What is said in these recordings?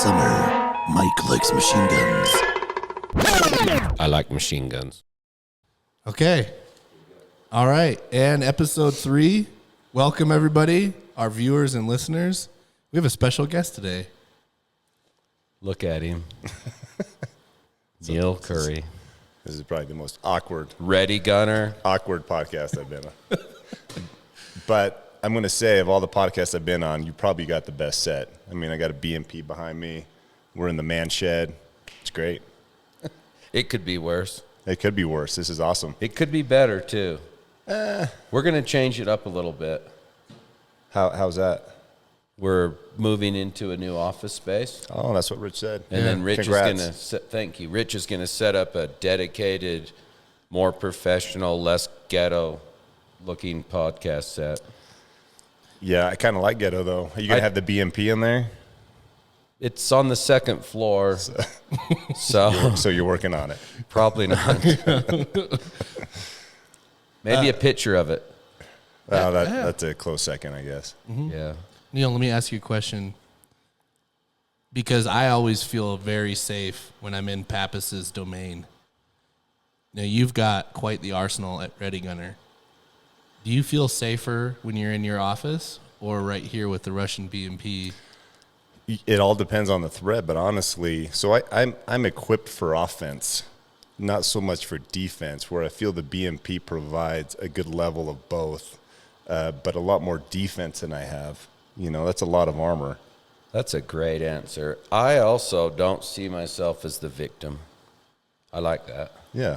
summer, Mike likes machine guns. I like machine guns. Okay. All right. And episode 3. Welcome, everybody, our viewers and listeners. We have a special guest today. Look at him. Neal Currey. This is probably the most awkward podcast I've been on. But I'm going to say, of all the podcasts I've been on, you probably got the best set. I mean, I got a BMP behind me. We're in the man shed. It's great. It could be worse. It could be worse. This is awesome. It could be better, too. We're going to change it up a little bit. How's that? We're moving into a new office space. Oh, that's what Rich said. And then Rich Congrats. is going to, thank you. Rich is going to set up a dedicated, more professional, less ghetto-looking podcast set. Yeah, I kind of like ghetto, though. Are you going to have the BMP in there? It's on the second floor, So you're working on it. Probably not. Maybe a picture of it. Well, that's a close second, I guess. Mm-hmm. Yeah. Neal, let me ask you a question. Because I always feel very safe when I'm in Pappas's domain. Now, you've got quite the arsenal at Ready Gunner. Do you feel safer when you're in your office or right here with the Russian BMP? It all depends on the threat, but honestly, so I'm equipped for offense, not so much for defense, where I feel the BMP provides a good level of both, but a lot more defense than I have. You know, that's a lot of armor. That's a great answer. I also don't see myself as the victim. I like that. Yeah.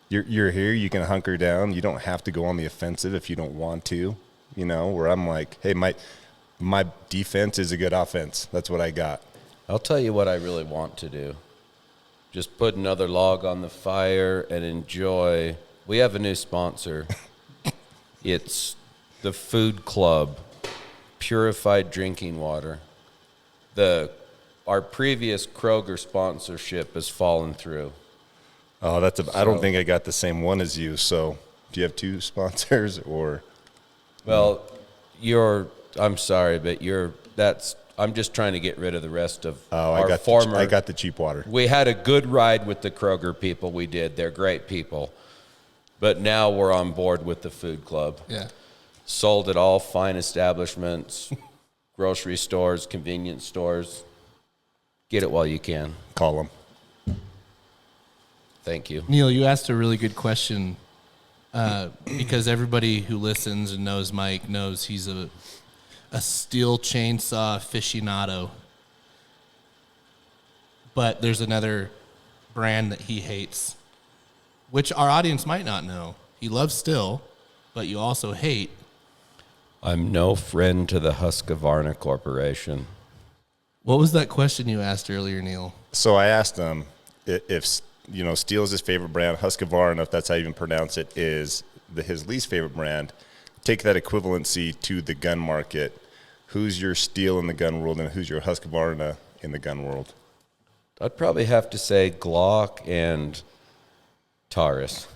You're here, you can hunker down. You don't have to go on the offensive if you don't want to, you know, where I'm like, hey, my defense is a good offense. That's what I got. I'll tell you what I really want to do. Just put another log on the fire and enjoy. We have a new sponsor. It's the Food Club, purified drinking water. Our previous Kroger sponsorship has fallen through. Oh, I don't think I got the same one as you. So do you have 2 sponsors or? Well, I'm sorry, but I'm just trying to get rid of the rest of our former. I got the cheap water. We had a good ride with the Kroger people. We did. They're great people. But now we're on board with the Food Club. Yeah. Sold at all fine establishments, grocery stores, convenience stores. Get it while you can. Call them. Thank you. Neal, you asked a really good question because everybody who listens and knows Mike knows he's a steel chainsaw aficionado. But there's another brand that he hates, which our audience might not know. He loves steel, but you also hate. I'm no friend to the Husqvarna Corporation. What was that question you asked earlier, Neal? So I asked him if steel is his favorite brand. Husqvarna, if that's how you even pronounce it, is his least favorite brand. Take that equivalency to the gun market. Who's your steel in the gun world and who's your Husqvarna in the gun world? I'd probably have to say Glock and Taurus.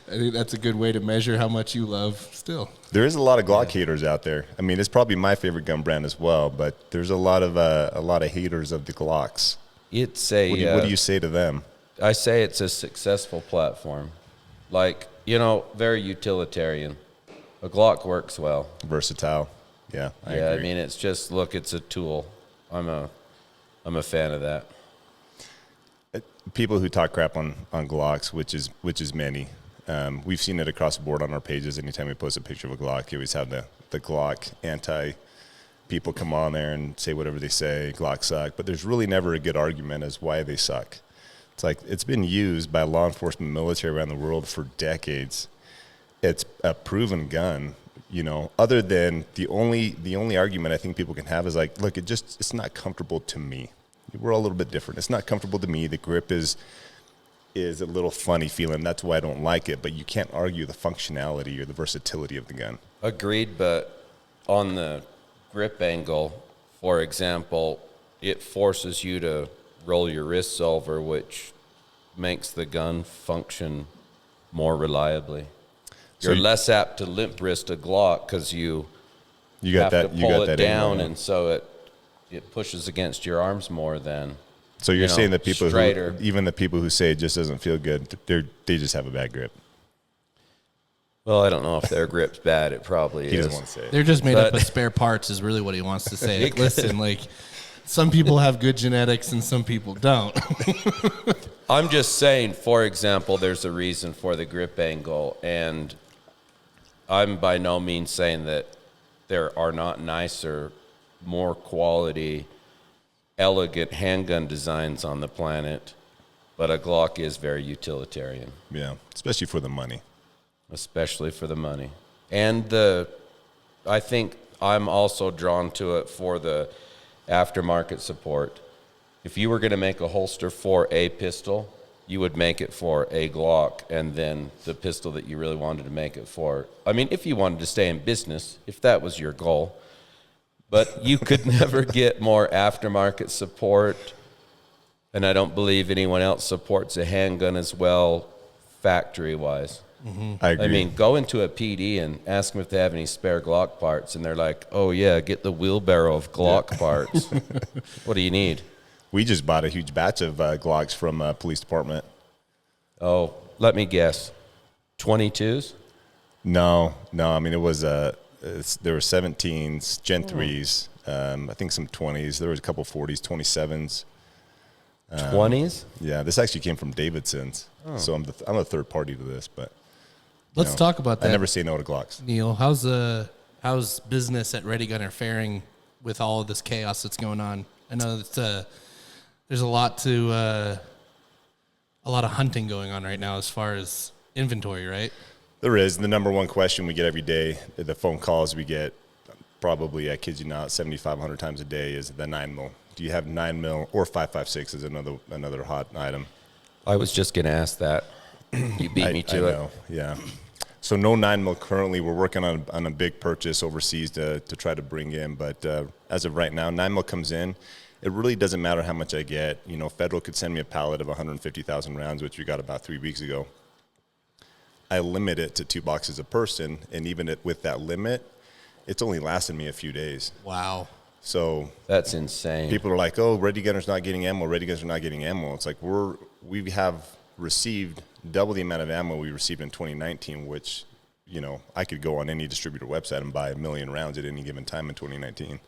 I think that's a good way to measure how much you love steel. There is a lot of Glock haters out there. I mean, it's probably my favorite gun brand as well, but there's a lot of haters of the Glocks. It's a. What do you say to them? I say it's a successful platform, very utilitarian. A Glock works well. Versatile. Yeah, I agree. I mean, it's just it's a tool. I'm a fan of that. People who talk crap on Glocks, which is many. We've seen it across the board on our pages. Anytime we post a picture of a Glock, you always have the Glock people come on there and say whatever they say. Glock suck, but there's really never a good argument as why they suck. It's like it's been used by law enforcement, military around the world for decades. It's a proven gun. Other than the only argument I think people can have is like, look, it's not comfortable to me. We're all a little bit different. It's not comfortable to me. The grip is a little funny feeling. That's why I don't like it. But you can't argue the functionality or the versatility of the gun. Agreed, but on the grip angle, for example, it forces you to roll your wrists over, which makes the gun function more reliably. You're less apt to limp wrist a Glock because you have to pull it down, and so it pushes against your arms more than. So you're saying that people straighter. even the people who say it just doesn't feel good, they just have a bad grip. Well, I don't know if their grip's bad. It probably He is. doesn't want to say it. They're just made up of spare parts is really what he wants to say. Listen, like, some people have good genetics and some people don't. I'm just saying, for example, there's a reason for the grip angle, and I'm by no means saying that there are not nicer, more quality, elegant handgun designs on the planet, but a Glock is very utilitarian. Yeah, especially for the money. Especially for the money. And I think I'm also drawn to it for the aftermarket support. If you were going to make a holster for a pistol, you would make it for a Glock, and then the pistol that you really wanted to make it for. I mean, if you wanted to stay in business, if that was your goal. But you could never get more aftermarket support, and I don't believe anyone else supports a handgun as well factory-wise. Mm-hmm. I agree. I mean, go into a PD and ask them if they have any spare Glock parts, and they're like, oh, yeah, get the wheelbarrow of Glock parts. What do you need? We just bought a huge batch of Glocks from police department. Oh, let me guess. 22s? No. I mean, it was there were 17s, Gen 3s, I think some 20s. There was a couple 40s, 27s. 20s? Yeah, this actually came from Davidson's. Oh. So I'm a third party to this, but Let's talk about that. I never say no to Glocks. Neal, how's business at Ready Gunner faring with all of this chaos that's going on? I know that there's a lot of hunting going on right now as far as inventory, right? There is. The number one question we get every day, the phone calls we get probably, I kid you not, 7,500 times a day is the 9mm. Do you have 9mm or 5.56 is another hot item. I was just going to ask that. You beat me to it. Yeah. So no 9mm currently. We're working on a big purchase overseas to try to bring in. But as of right now, 9mm comes in. It really doesn't matter how much I get. You know, Federal could send me a pallet of 150,000 rounds, which we got about 3 weeks ago. I limit it to 2 boxes a person, and even with that limit, it's only lasted me a few days. Wow. So that's insane. People are like, "Oh, Ready Gunner's not getting ammo. Ready Gunners are not getting ammo." It's like we have received double the amount of ammo we received in 2019, which, you know, I could go on any distributor website and buy 1 million rounds at any given time in 2019,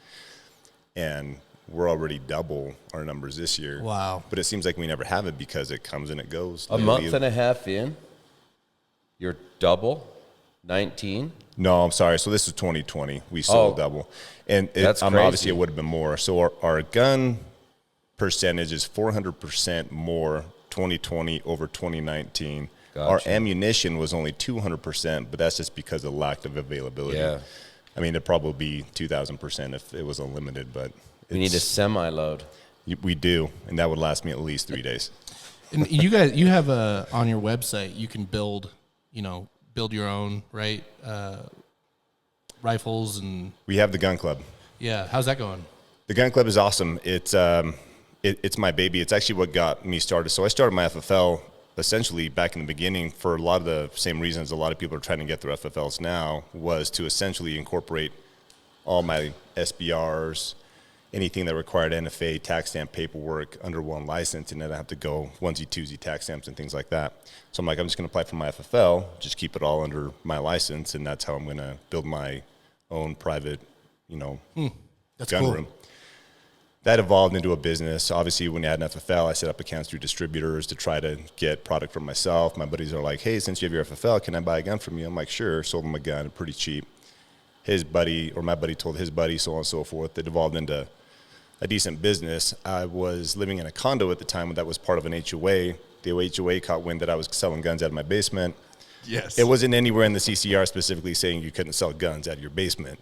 and we're already double our numbers this year. Wow. But it seems like we never have it because it comes and it goes. A month and a half in, you're double 19. No, I'm sorry. So this is 2020. We sold double. And that's crazy. Obviously it would have been more. So our gun percentage is 400% more 2020 over 2019. Gotcha. Our ammunition was only 200%, but that's just because of lack of availability. Yeah. I mean, it'd probably be 2,000% if it was unlimited, but we need a semi-load. We do, and that would last me at least 3 days. And you have on your website, you can build your own, right? Rifles and we have the gun club. Yeah, how's that going? The gun club is awesome. It's my baby. It's actually what got me started. So I started my FFL essentially back in the beginning for a lot of the same reasons a lot of people are trying to get their FFLs now, was to essentially incorporate all my SBRs, anything that required NFA, tax stamp paperwork under one license, and then I have to go onesie, twosie tax stamps and things like that. So I'm like, I'm just going to apply for my FFL, just keep it all under my license, and that's how I'm going to build my own private, That's gun cool. room. That evolved into a business. Obviously, when I had an FFL, I set up accounts through distributors to try to get product for myself. My buddies are like, hey, since you have your FFL, can I buy a gun from you? I'm like, sure. Sold him a gun, pretty cheap. My buddy told his buddy, so on and so forth. It evolved into a decent business. I was living in a condo at the time that was part of an HOA. The HOA caught wind that I was selling guns out of my basement. Yes. It wasn't anywhere in the CCR specifically saying you couldn't sell guns out of your basement.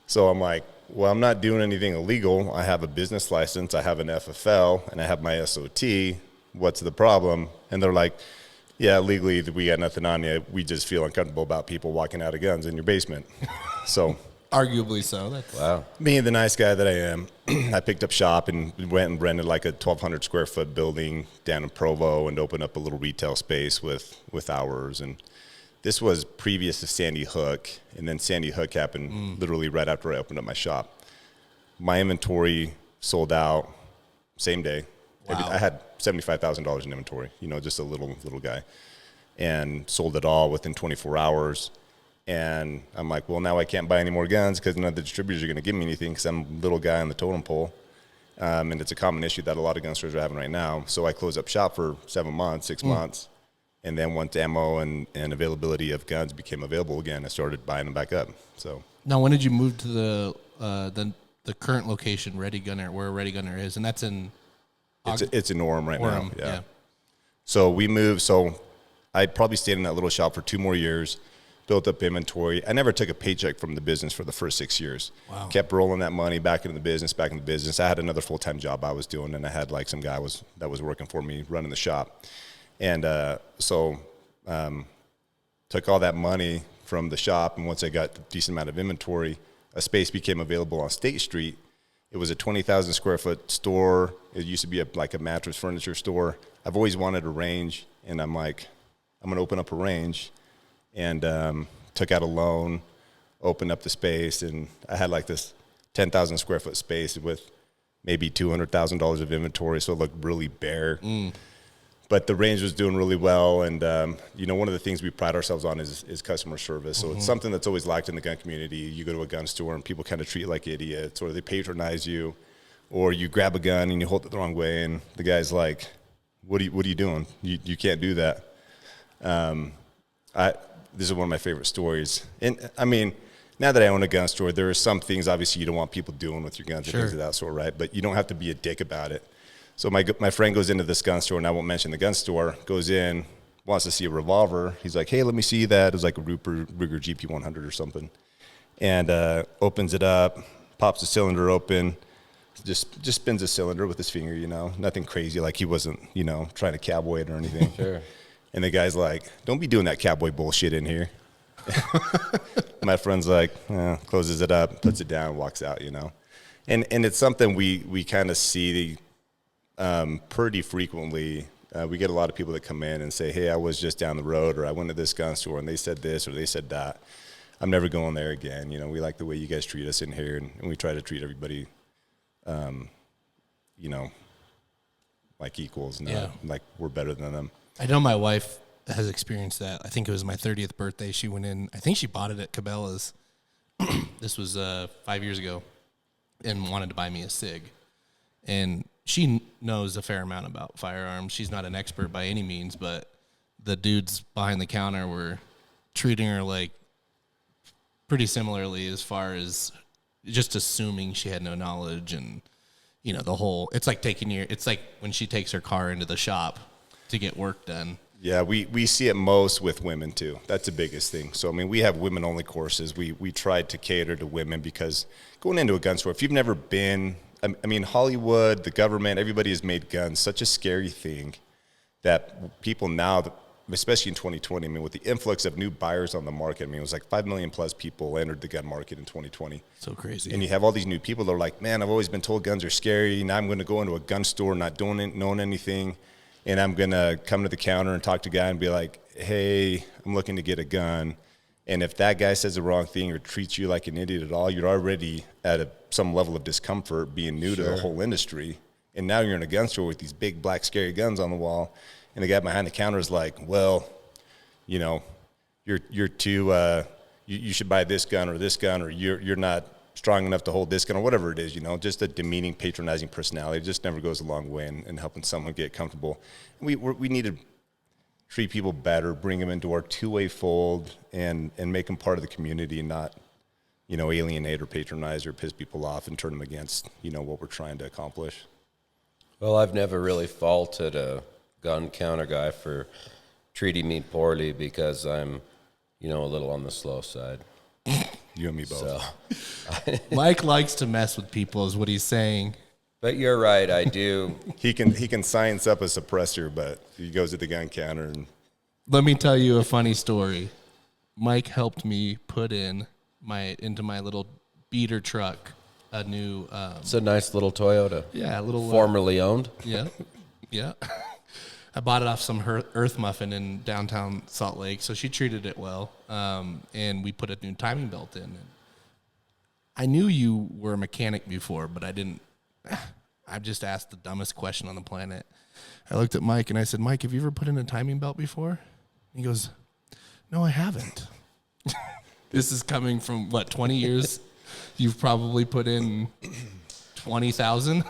So I'm like, well, I'm not doing anything illegal. I have a business license, I have an FFL, and I have my SOT. What's the problem? And they're like, yeah, legally we got nothing on you. We just feel uncomfortable about people walking out of guns in your basement. So arguably so. Wow. Being the nice guy that I am, I picked up shop and went and rented like a 1,200 square foot building down in Provo and opened up a little retail space with hours. And this was previous to Sandy Hook, and then Sandy Hook happened literally right after I opened up my shop. My inventory sold out same day. Wow. I had $75,000 in inventory, just a little guy, and sold it all within 24 hours. And I'm like, well, now I can't buy any more guns because none of the distributors are going to give me anything because I'm a little guy on the totem pole. And it's a common issue that a lot of gun stores are having right now. So I closed up shop for 7 months, 6 months. And then once ammo and availability of guns became available again, I started buying them back up. So now, when did you move to the current location, Ready Gunner, where Ready Gunner is? And that's in... It's in Orem right now. Yeah. So we moved. So I probably stayed in that little shop for 2 more years, built up inventory. I never took a paycheck from the business for the first 6 years. Wow. Kept rolling that money back into the business, I had another full-time job I was doing, and I had like some guy that was working for me running the shop. And so took all that money from the shop, and once I got a decent amount of inventory, a space became available on State Street. It was a 20,000 square foot store. It used to be like a mattress furniture store. I've always wanted a range, and I'm like, I'm going to open up a range, and took out a loan, opened up the space, and I had like this 10,000 square foot space with maybe $200,000 of inventory, so it looked really bare. But the range was doing really well, and one of the things we pride ourselves on is customer service. So it's something that's always lacked in the gun community. You go to a gun store and people kind of treat you like idiots, or they patronize you, or you grab a gun and you hold it the wrong way, and the guy's like, "What are you doing? You can't do that." This is one of my favorite stories, and I mean, now that I own a gun store, there are some things obviously you don't want people doing with your guns and things of that sort, right? But you don't have to be a dick about it. So my friend goes into this gun store, and I won't mention the gun store, goes in, wants to see a revolver. He's like, "Hey, let me see that." It was like a Ruger GP100 or something. And opens it up, pops the cylinder open, just spins a cylinder with his finger, nothing crazy. Like he wasn't, trying to cowboy it or anything. Sure. And the guy's like, "Don't be doing that cowboy bullshit in here." My friend's like, closes it up, puts it down, walks out, And it's something we kind of see pretty frequently. We get a lot of people that come in and say, "Hey, I was just down the road, or I went to this gun store and they said this or they said that. I'm never going there again. We like the way you guys treat us in here, and we try to treat everybody, like equals, not like we're better than them." I know my wife has experienced that. I think it was my 30th birthday. She went in. I think she bought it at Cabela's. This was 5 years ago, and wanted to buy me a SIG, and she knows a fair amount about firearms. She's not an expert by any means, but the dudes behind the counter were treating her like pretty similarly as far as just assuming she had no knowledge, and the whole. It's like it's like when she takes her car into the shop to get work done. Yeah, we see it most with women too. That's the biggest thing. So I mean, we have women only courses. We try to cater to women because going into a gun store, if you've never been. I mean, Hollywood, the government, everybody has made guns such a scary thing that people now, especially in 2020, I mean, with the influx of new buyers on the market, I mean, it was like 5 million plus people entered the gun market in 2020. So crazy. And you have all these new people that are like, "Man, I've always been told guns are scary. Now I'm going to go into a gun store not knowing anything, and I'm going to come to the counter and talk to a guy and be like, 'Hey, I'm looking to get a gun.' And if that guy says the wrong thing or treats you like an idiot at all, you're already at some level of discomfort being new to the whole industry. And now you're in a gun store with these big black scary guns on the wall, and the guy behind the counter is like, 'Well, you're too you should buy this gun, or you're not strong enough to hold this gun,' or whatever it is. Just a demeaning, patronizing personality. It just never goes a long way in helping someone get comfortable. We need to treat people better, bring them into our two-way fold, and make them part of the community, and not, alienate or patronize or piss people off and turn them against, what we're trying to accomplish. Well, I've never really faulted a gun counter guy for treating me poorly because I'm, a little on the slow side. You and me both. So, Mike likes to mess with people is what he's saying. But you're right, I do. He can science up a suppressor, but he goes to the gun counter and. Let me tell you a funny story. Mike helped me put into my little beater truck a new. It's a nice little Toyota. Yeah, a little formerly owned. Yeah. I bought it off some Earth Muffin in downtown Salt Lake, so she treated it well, and we put a new timing belt in. And I knew you were a mechanic before, but I didn't I've just asked the dumbest question on the planet. I looked at Mike and I said, Mike, have you ever put in a timing belt before? He goes, no, I haven't. This is coming from, 20 years? You've probably put in 20,000?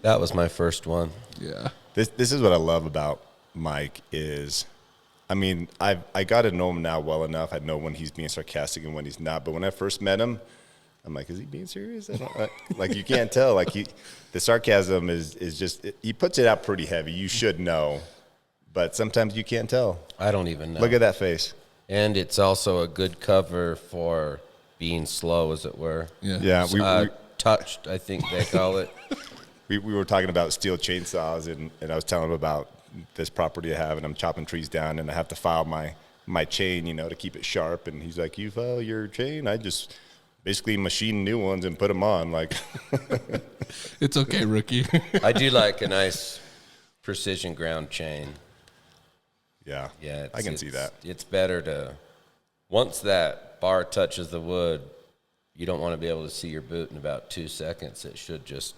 That was my first one. Yeah. This is what I love about Mike is, I mean, I got to know him now well enough. I know when he's being sarcastic and when he's not. But when I first met him, I'm like, is he being serious? Like, you can't tell. Like, the sarcasm is just, he puts it out pretty heavy. You should know. But sometimes you can't tell. I don't even know. Look at that face. And it's also a good cover for being slow, as it were. Yeah. Touched, I think they call it. We were talking about steel chainsaws, and I was telling him about this property I have, and I'm chopping trees down, and I have to file my chain, to keep it sharp. And he's like, you file your chain? I just basically machine new ones and put them on. Like, it's okay, rookie. I do like a nice precision ground chain. Yeah, I can see that. It's better to, once that bar touches the wood, you don't want to be able to see your boot in about 2 seconds. It should just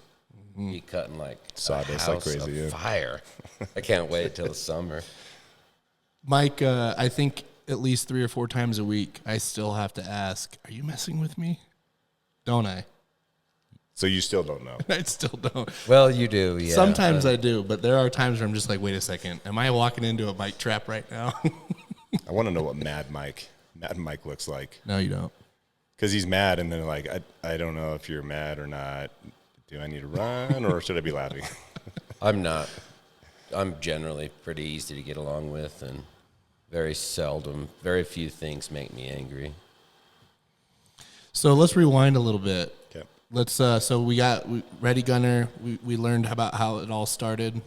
be cutting like sawdust a like house crazy. of fire. I can't wait till the summer. Mike, I think at least 3 or 4 times a week, I still have to ask, are you messing with me? Don't I? So you still don't know? I still don't. Well, you do, yeah. Sometimes I do, but there are times where I'm just like, wait a second. Am I walking into a bike trap right now? I want to know what Mad Mike looks like. No, you don't. Because he's mad, and then like, I don't know if you're mad or not. Do I need to run, or should I be laughing? I'm not. I'm generally pretty easy to get along with, and very few things make me angry. So let's rewind a little bit. Okay. Let's. So we got Ready Gunner. We learned about how it all started,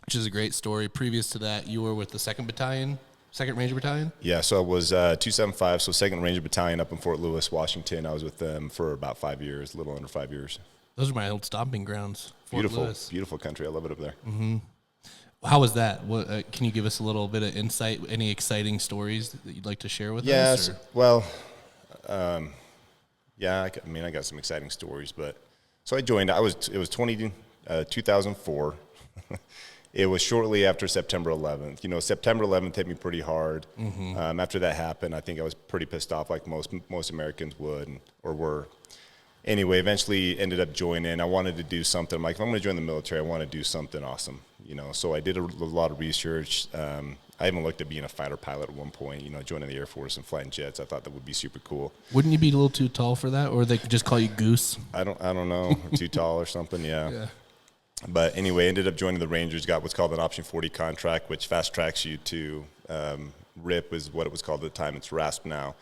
which is a great story. Previous to that, you were with the 2nd Battalion, 2nd Ranger Battalion? Yeah, so I was 275, so 2nd Ranger Battalion up in Fort Lewis, Washington. I was with them for about 5 years, a little under 5 years. Those are my old stomping grounds. Fort Lewis. Beautiful country. I love it up there. Mm-hmm. How was that? What, can you give us a little bit of insight? Any exciting stories that you'd like to share with us? Yes. Well, yeah. I got some exciting stories, but so I joined. It was 2004. It was shortly after September 11th. September 11th hit me pretty hard. Mm-hmm. After that happened, I think I was pretty pissed off, like most Americans would or were. Anyway, eventually ended up joining. I wanted to do something. I'm like, if I'm going to join the military, I want to do something awesome. So I did a lot of research. I even looked at being a fighter pilot at one point, joining the Air Force and flying jets. I thought that would be super cool. Wouldn't you be a little too tall for that, or they could just call you Goose? I don't know. Too tall or something, yeah. But anyway, ended up joining the Rangers, got what's called an Option 40 contract, which fast tracks you to RIP is what it was called at the time. It's RASP now.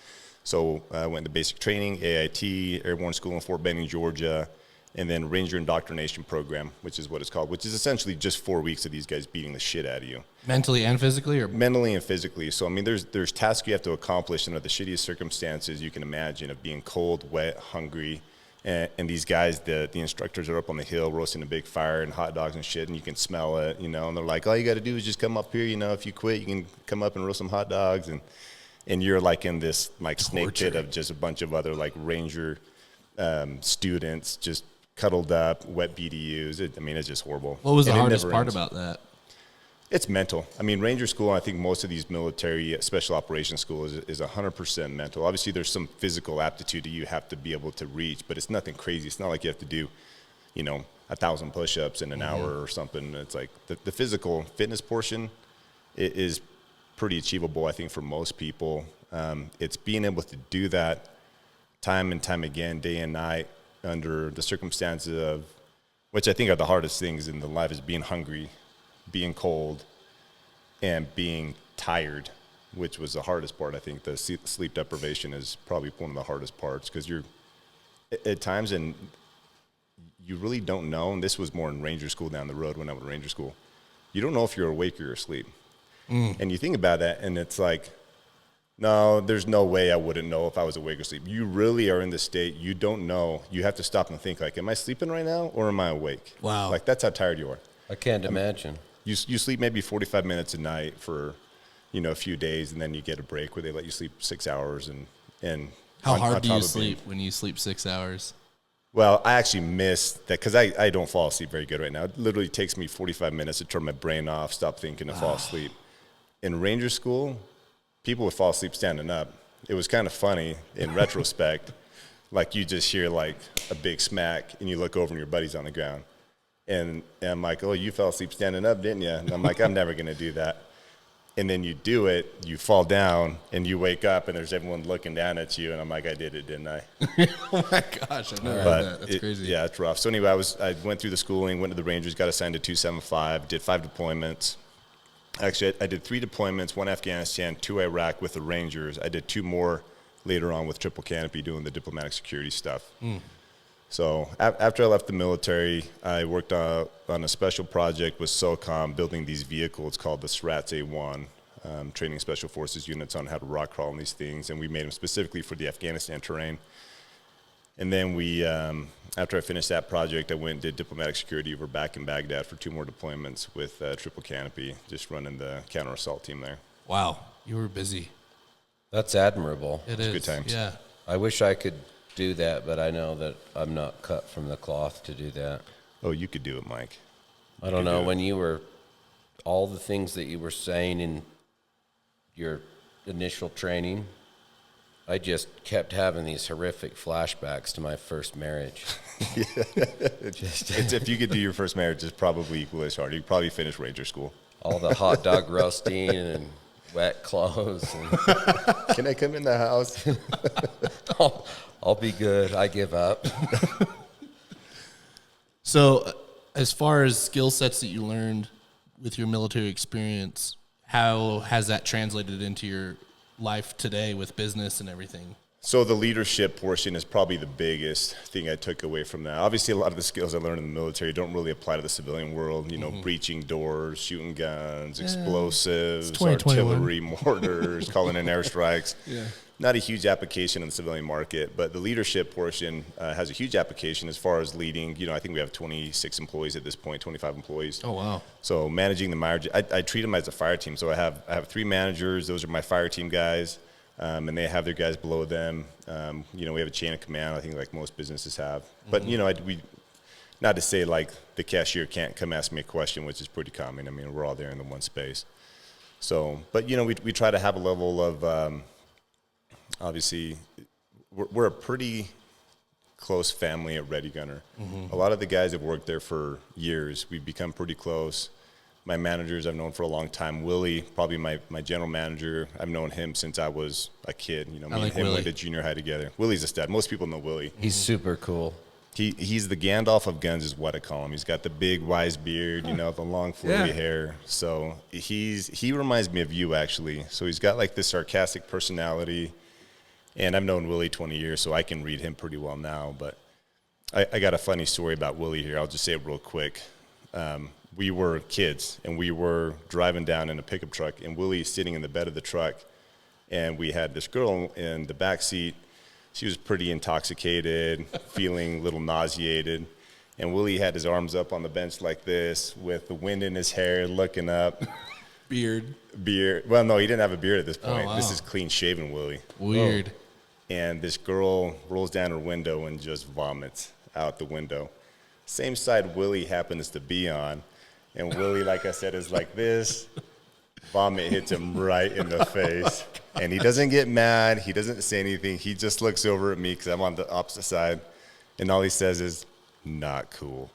So I went to basic training, AIT, Airborne School in Fort Benning, Georgia, and then Ranger Indoctrination Program, which is what it's called, which is essentially just 4 weeks of these guys beating the shit out of you. Mentally and physically? Or mentally and physically. So, there's tasks you have to accomplish under the shittiest circumstances you can imagine of being cold, wet, hungry. And these guys, the instructors are up on the hill roasting a big fire and hot dogs and shit, and you can smell it, and they're like, all you got to do is just come up here, if you quit, you can come up and roast some hot dogs. And you're like in this like snake pit of just a bunch of other like Ranger students just cuddled up, wet BDUs. It's just horrible. What was the hardest part about that? It's mental. Ranger school, I think most of these military special operations schools is 100% mental. Obviously, there's some physical aptitude that you have to be able to reach, but it's nothing crazy. It's not like you have to do, 1,000 push-ups in an hour or something. It's like the physical fitness portion is pretty achievable, I think, for most people. It's being able to do that time and time again, day and night, under the circumstances of, which I think are the hardest things in the life, is being hungry, being cold, and being tired, which was the hardest part. I think the sleep deprivation is probably one of the hardest parts, because you're at times, and you really don't know, and this was more in Ranger school down the road when I went to Ranger school, you don't know if you're awake or you're asleep. And you think about that, and it's like, no, there's no way I wouldn't know if I was awake or asleep. You really are in this state. You don't know. You have to stop and think, like, am I sleeping right now or am I awake? Wow. Like, that's how tired you are. I can't imagine. You sleep maybe 45 minutes a night for, a few days, and then you get a break where they let you sleep 6 hours. And how hard do you sleep when you sleep 6 hours? Well, I actually missed that because I don't fall asleep very good right now. It literally takes me 45 minutes to turn my brain off, stop thinking, and fall asleep. In Ranger school, people would fall asleep standing up. It was kind of funny in retrospect. Like you just hear like a big smack and you look over and your buddy's on the ground. And I'm like, oh, you fell asleep standing up, didn't you? And I'm like, I'm never going to do that. And then you do it, you fall down, and you wake up, and there's everyone looking down at you. And I'm like, I did it, didn't I? Oh, my gosh. I've never heard that. That's crazy. Yeah, it's rough. So anyway, I went through the schooling, went to the Rangers, got assigned to 275, did 5 deployments. Actually, I did 3 deployments, 1 Afghanistan, 2 Iraq with the Rangers. I did 2 more later on with Triple Canopy doing the diplomatic security stuff. So after I left the military, I worked on a special project with SOCOM building these vehicles called the SRATs A1, training special forces units on how to rock crawl on these things. And we made them specifically for the Afghanistan terrain. And then after I finished that project, I went and did diplomatic security over back in Baghdad for 2 more deployments with Triple Canopy, just running the counter-assault team there. Wow. You were busy. That's admirable. It is. Good times. Yeah. I wish I could do that, but I know that I'm not cut from the cloth to do that. Oh, you could do it, Mike. I don't know, when you were, all the things that you were saying in your initial training, I just kept having these horrific flashbacks to my first marriage. If you could do your first marriage, it's probably equally as hard. You'd probably finish Ranger school. All the hot dog roasting and wet clothes. And Can I come in the house? I'll be good. I give up. So, as far as skill sets that you learned with your military experience, how has that translated into your life today with business and everything? So the leadership portion is probably the biggest thing I took away from that. Obviously, a lot of the skills I learned in the military don't really apply to the civilian world. You know, breaching doors, shooting guns, explosives, artillery, mortars, calling in airstrikes. Yeah. Not a huge application in the civilian market, but the leadership portion has a huge application as far as leading. You know, I think we have 26 employees at this point, 25 employees. Oh, wow. So managing the manager, I treat them as a fire team. So I have 3 managers. Those are my fire team guys. And they have their guys below them. You know, we have a chain of command, I think, like most businesses have. But, you know, we not to say, like, the cashier can't come ask me a question, which is pretty common. I mean, we're all there in the one space. So, but, you know, we try to have a level of, obviously, we're a pretty close family at Ready Gunner. A lot of the guys have worked there for years. We've become pretty close. My managers I've known for a long time. Willie, probably my general manager, I've known him since I was a kid. You know, me and him went to junior high together. Willie's a stud. Most people know Willie. He's super cool. He's the Gandalf of guns is what I call him. He's got the big wise beard, you know, the long flowy hair. So he reminds me of you, actually. So he's got like this sarcastic personality. And I've known Willie 20 years, so I can read him pretty well now. But I got a funny story about Willie here. I'll just say it real quick. We were kids, and we were driving down in a pickup truck, and Willie's sitting in the bed of the truck, and we had this girl in the back seat. She was pretty intoxicated, feeling a little nauseated, and Willie had his arms up on the bench like this with the wind in his hair, looking up. Beard. Well, no, he didn't have a beard at this point. Oh, wow. This is clean-shaven Willie. Weird. And this girl rolls down her window and just vomits out the window. Same side Willie happens to be on. And Willie, like I said, is like this. Vomit hits him right in the face. And he doesn't get mad. He doesn't say anything. He just looks over at me because I'm on the opposite side. And all he says is, not cool.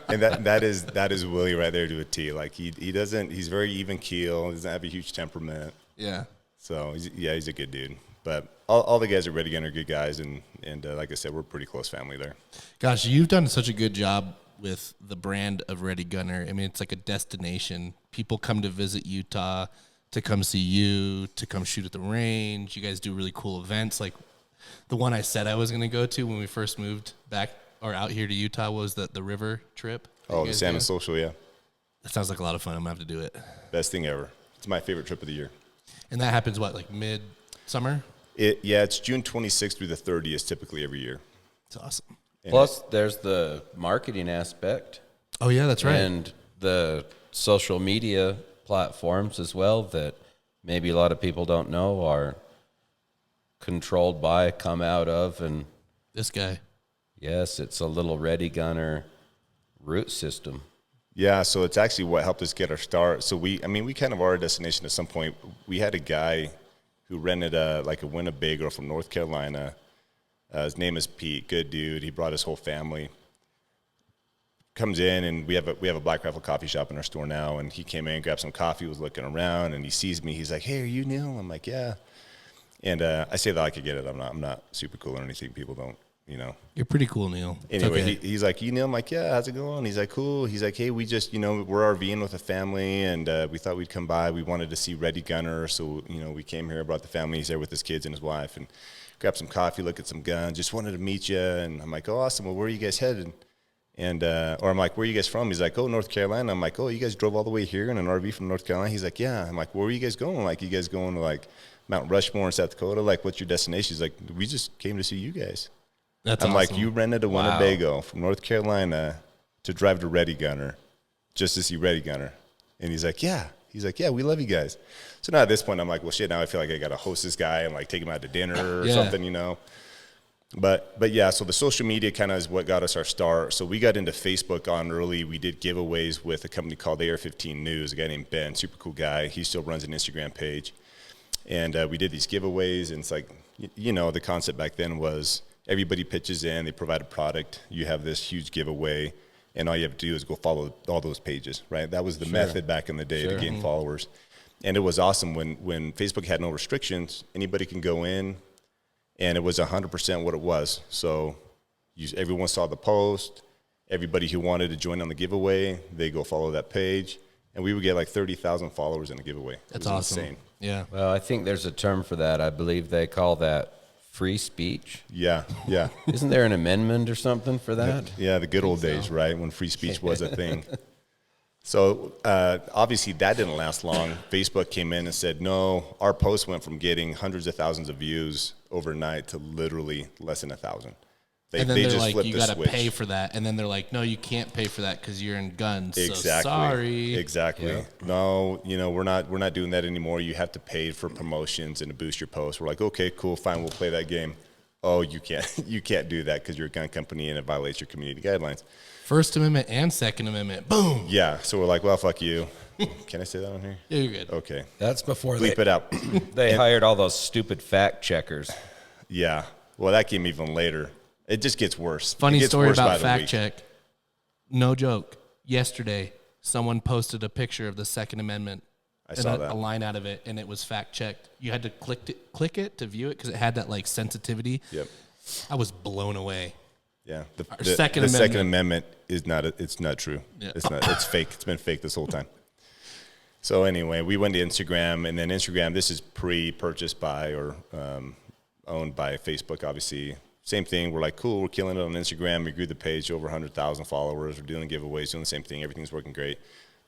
And that is Willie right there to a T. Like he's very even keel. He doesn't have a huge temperament. Yeah. So he's a good dude. But all the guys at Ready Gunner are good guys. And like I said, we're a pretty close family there. Gosh, you've done such a good job with the brand of Ready Gunner. I mean, it's like a destination. People come to visit Utah to come see you, to come shoot at the range. You guys do really cool events. Like the one I said I was going to go to when we first moved back or out here to Utah was the river trip. Oh, the Salmon Social, yeah. That sounds like a lot of fun. I'm going to have to do it. Best thing ever. It's my favorite trip of the year. And that happens, what, like mid-summer? It's June 26th through the 30th typically every year. It's awesome. Plus, there's the marketing aspect. Oh, yeah, that's right. And the social media platforms as well that maybe a lot of people don't know are controlled by, come out of, and This guy. Yes, it's a little Ready Gunner root system. Yeah, so it's actually what helped us get our start. So we kind of are a destination at some point. We had a guy who rented a Winnebago from North Carolina. His name is Pete, good dude. He brought his whole family. Comes in, and we have a Black Rifle coffee shop in our store now, and he came in, grabbed some coffee, was looking around, and he sees me. He's like, "Hey, are you Neal?" I'm like, "Yeah." And I say that I could get it. I'm not super cool or anything. People don't, You're pretty cool, Neal. Anyway, okay. he's like, "You Neal?" I'm like, "Yeah, how's it going?" He's like, "Cool." He's like, "Hey, we just, we're RVing with a family, and we thought we'd come by. We wanted to see Ready Gunner, so, we came here, brought the family. He's there with his kids and his wife, and grabbed some coffee, look at some guns, just wanted to meet you." And I'm like, "Oh, awesome. Well, where are you guys headed?" And, or I'm like, "Where are you guys from?" He's like, "Oh, North Carolina." I'm like, "Oh, you guys drove all the way here in an RV from North Carolina?" He's like, "Yeah." I'm like, "Where are you guys going?" Like, "You guys going to like Mount Rushmore in South Dakota? Like, what's your destination?" He's like, "We just came to see you guys." That's I'm awesome. like, "You rented a Winnebago from North Carolina to drive to Ready Gunner just to see Ready Gunner?" And he's like, "Yeah." He's like, "Yeah, we love you guys." So now at this point, I'm like, "Well, shit, now I feel like I got to host this guy and like take him out to dinner or something, But yeah, so the social media kind of is what got us our start. So we got into Facebook on early. We did giveaways with a company called AR-15 News, a guy named Ben, super cool guy. He still runs an Instagram page. And we did these giveaways, and it's like, the concept back then was everybody pitches in, they provide a product, you have this huge giveaway, and all you have to do is go follow all those pages, right? That was the method back in the day to gain followers. And it was awesome when Facebook had no restrictions, anybody can go in, and it was 100% what it was. So everyone saw the post. Everybody who wanted to join on the giveaway, they go follow that page. And we would get like 30,000 followers in a giveaway. That's awesome. Insane. Yeah. Well, I think there's a term for that. I believe they call that free speech. Yeah. Isn't there an amendment or something for that? Yeah, the good old days, right, when free speech was a thing. So obviously that didn't last long. Facebook came in and said, "No, our post went from getting hundreds of thousands of views overnight to literally less than 1,000." And then they're just like, flipped "You the got to switch. pay for that." And then they're like, "No, you can't pay for that because you're in guns." Exactly. So sorry. Exactly. Yeah. No, we're not doing that anymore. You have to pay for promotions and to boost your posts. We're like, "Okay, cool, fine, we'll play that game." "Oh, you can't do that because you're a gun company and it violates your community guidelines." First Amendment and Second Amendment. Boom. Yeah. So we're like, "Well, fuck you." Can I say that on here? Yeah, you're good. Okay. That's before Bleep it out. they hired all those stupid fact checkers. Yeah. Well, that came even later. It just gets worse. Funny It gets story worse by about the fact week. check. No joke. Yesterday, someone posted a picture of the Second Amendment. I saw and that. a line out of it, and it was fact checked. You had to click it to view it because it had that like sensitivity. Yep. I was blown away. Yeah. The Second Second Amendment. Amendment is not. It's not true. Yeah. It's not. It's fake. It's been fake this whole time. So anyway, we went to Instagram, and then Instagram. This is pre-purchased by or owned by Facebook, obviously. Same thing. We're like, cool. We're killing it on Instagram. We grew the page to over 100,000 followers. We're doing giveaways, doing the same thing. Everything's working great.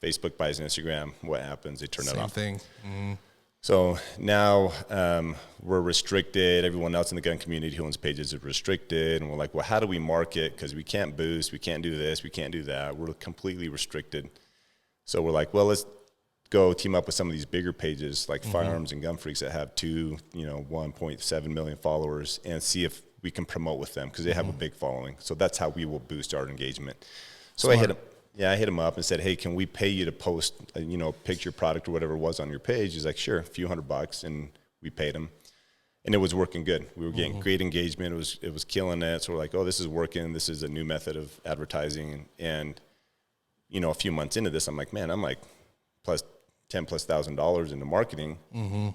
Facebook buys Instagram. What happens? They turn it Same off. thing. Mm-hmm. So now we're restricted. Everyone else in the gun community who owns pages is restricted. And we're like, well, how do we market? Because we can't boost. We can't do this. We can't do that. We're completely restricted. So we're like, well, let's go team up with some of these bigger pages like Firearms and Gun Freaks that have 1.7 million followers and see if we can promote with them because they have a big following. So that's how we will boost our engagement. So Smart. I hit him up and said, hey, can we pay you to post, picture product or whatever it was on your page? He's like, sure, a few $100, and we paid him. And it was working good. We were getting great engagement. It was killing it. So we're like, oh, this is working. This is a new method of advertising. And, a few months into this, I'm like, man, I'm like $10,000+ into marketing,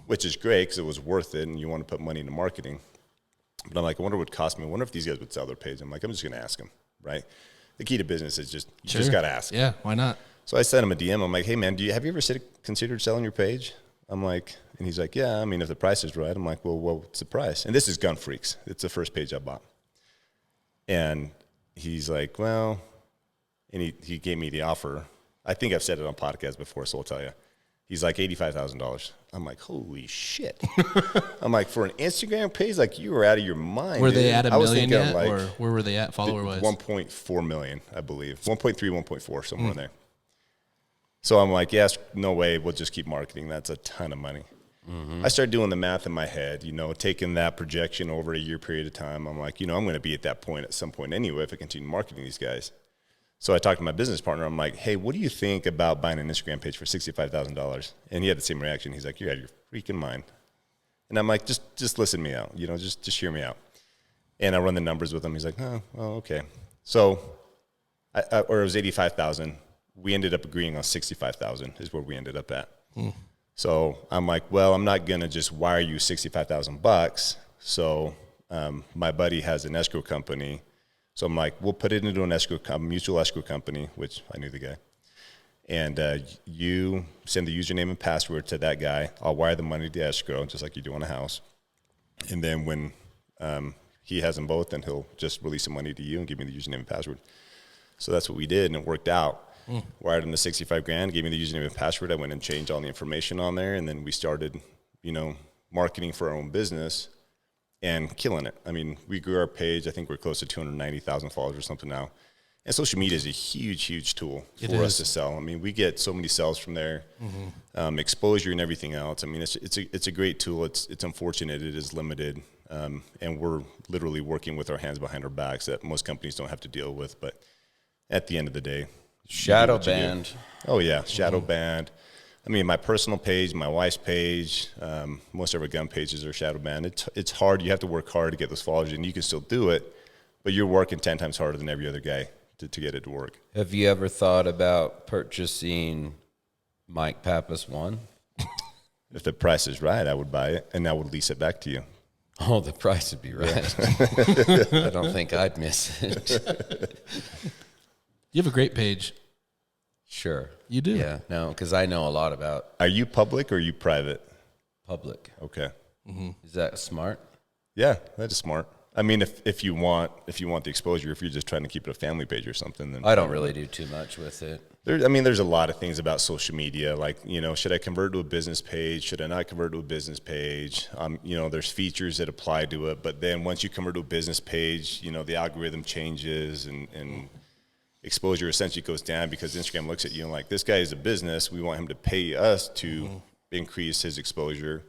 which is great because it was worth it and you want to put money into marketing. But I'm like, I wonder what it would cost me. I wonder if these guys would sell their page. I'm like, I'm just going to ask them, right? The key to business is just, you just got to ask. Yeah, why not? So I sent him a DM. I'm like, hey, man, have you ever considered selling your page? I'm like, and he's like, yeah, I mean, if the price is right. I'm like, well, what's the price? And this is Gun Freaks. It's the first page I bought. And he's like, well, and he gave me the offer. I think I've said it on podcast before, so I'll tell you. He's like $85,000. I'm like, holy shit. I'm like, for an Instagram page, like you were out of your mind. Were they dude. at a I was million thinking yet, like or where were they at follower-wise? 1.4 million, I believe. 1.3, 1.4, somewhere in there. So I'm like, yes, no way. We'll just keep marketing. That's a ton of money. I started doing the math in my head, taking that projection over a year period of time. I'm like, I'm going to be at that point at some point anyway if I continue marketing these guys. So I talked to my business partner. I'm like, hey, what do you think about buying an Instagram page for $65,000? And he had the same reaction. He's like, you're out of your freaking mind. And I'm like, just listen me out, just hear me out. And I run the numbers with him. He's like, oh, well, okay. So, or it was 85,000. We ended up agreeing on 65,000 is where we ended up at. So I'm like, well, I'm not going to just wire you $65,000. So my buddy has an escrow company. So I'm like, we'll put it into a mutual escrow company, which I knew the guy. And you send the username and password to that guy. I'll wire the money to escrow, just like you do on a house. And then when he has them both, then he'll just release the money to you and give me the username and password. So that's what we did, and it worked out. Wired him the $65,000, gave me the username and password. I went and changed all the information on there, and then we started, marketing for our own business and killing it. I mean, we grew our page. I think we're close to 290,000 followers or something now. And social media is a huge, huge tool for us to sell. I mean, we get so many sales from there, exposure and everything else. I mean, it's a great tool. It's unfortunate it is limited, and we're literally working with our hands behind our backs that most companies don't have to deal with. But at the end of the day, shadow banned. Oh yeah, shadow banned. I mean, my personal page, my wife's page, most of our gun pages are shadow banned. It's hard. You have to work hard to get those followers, and you can still do it, but you're working 10 times harder than every other guy to get it to work. Have you ever thought about purchasing Mike Pappas 1? If the price is right, I would buy it, and I would lease it back to you. Oh, the price would be right. I don't think I'd miss it. You have a great page. Sure. You do? Yeah. No, because I know a lot about Are you public or are you private? public. Okay. Is that smart? Yeah, that is smart. I mean, if you want the exposure, if you're just trying to keep it a family page or something, then I don't really do too much with it. There's a lot of things about social media, like, should I convert to a business page? Should I not convert to a business page? There's features that apply to it, but then once you convert to a business page, the algorithm changes and exposure essentially goes down because Instagram looks at you and like, this guy is a business. We want him to pay us to increase his exposure.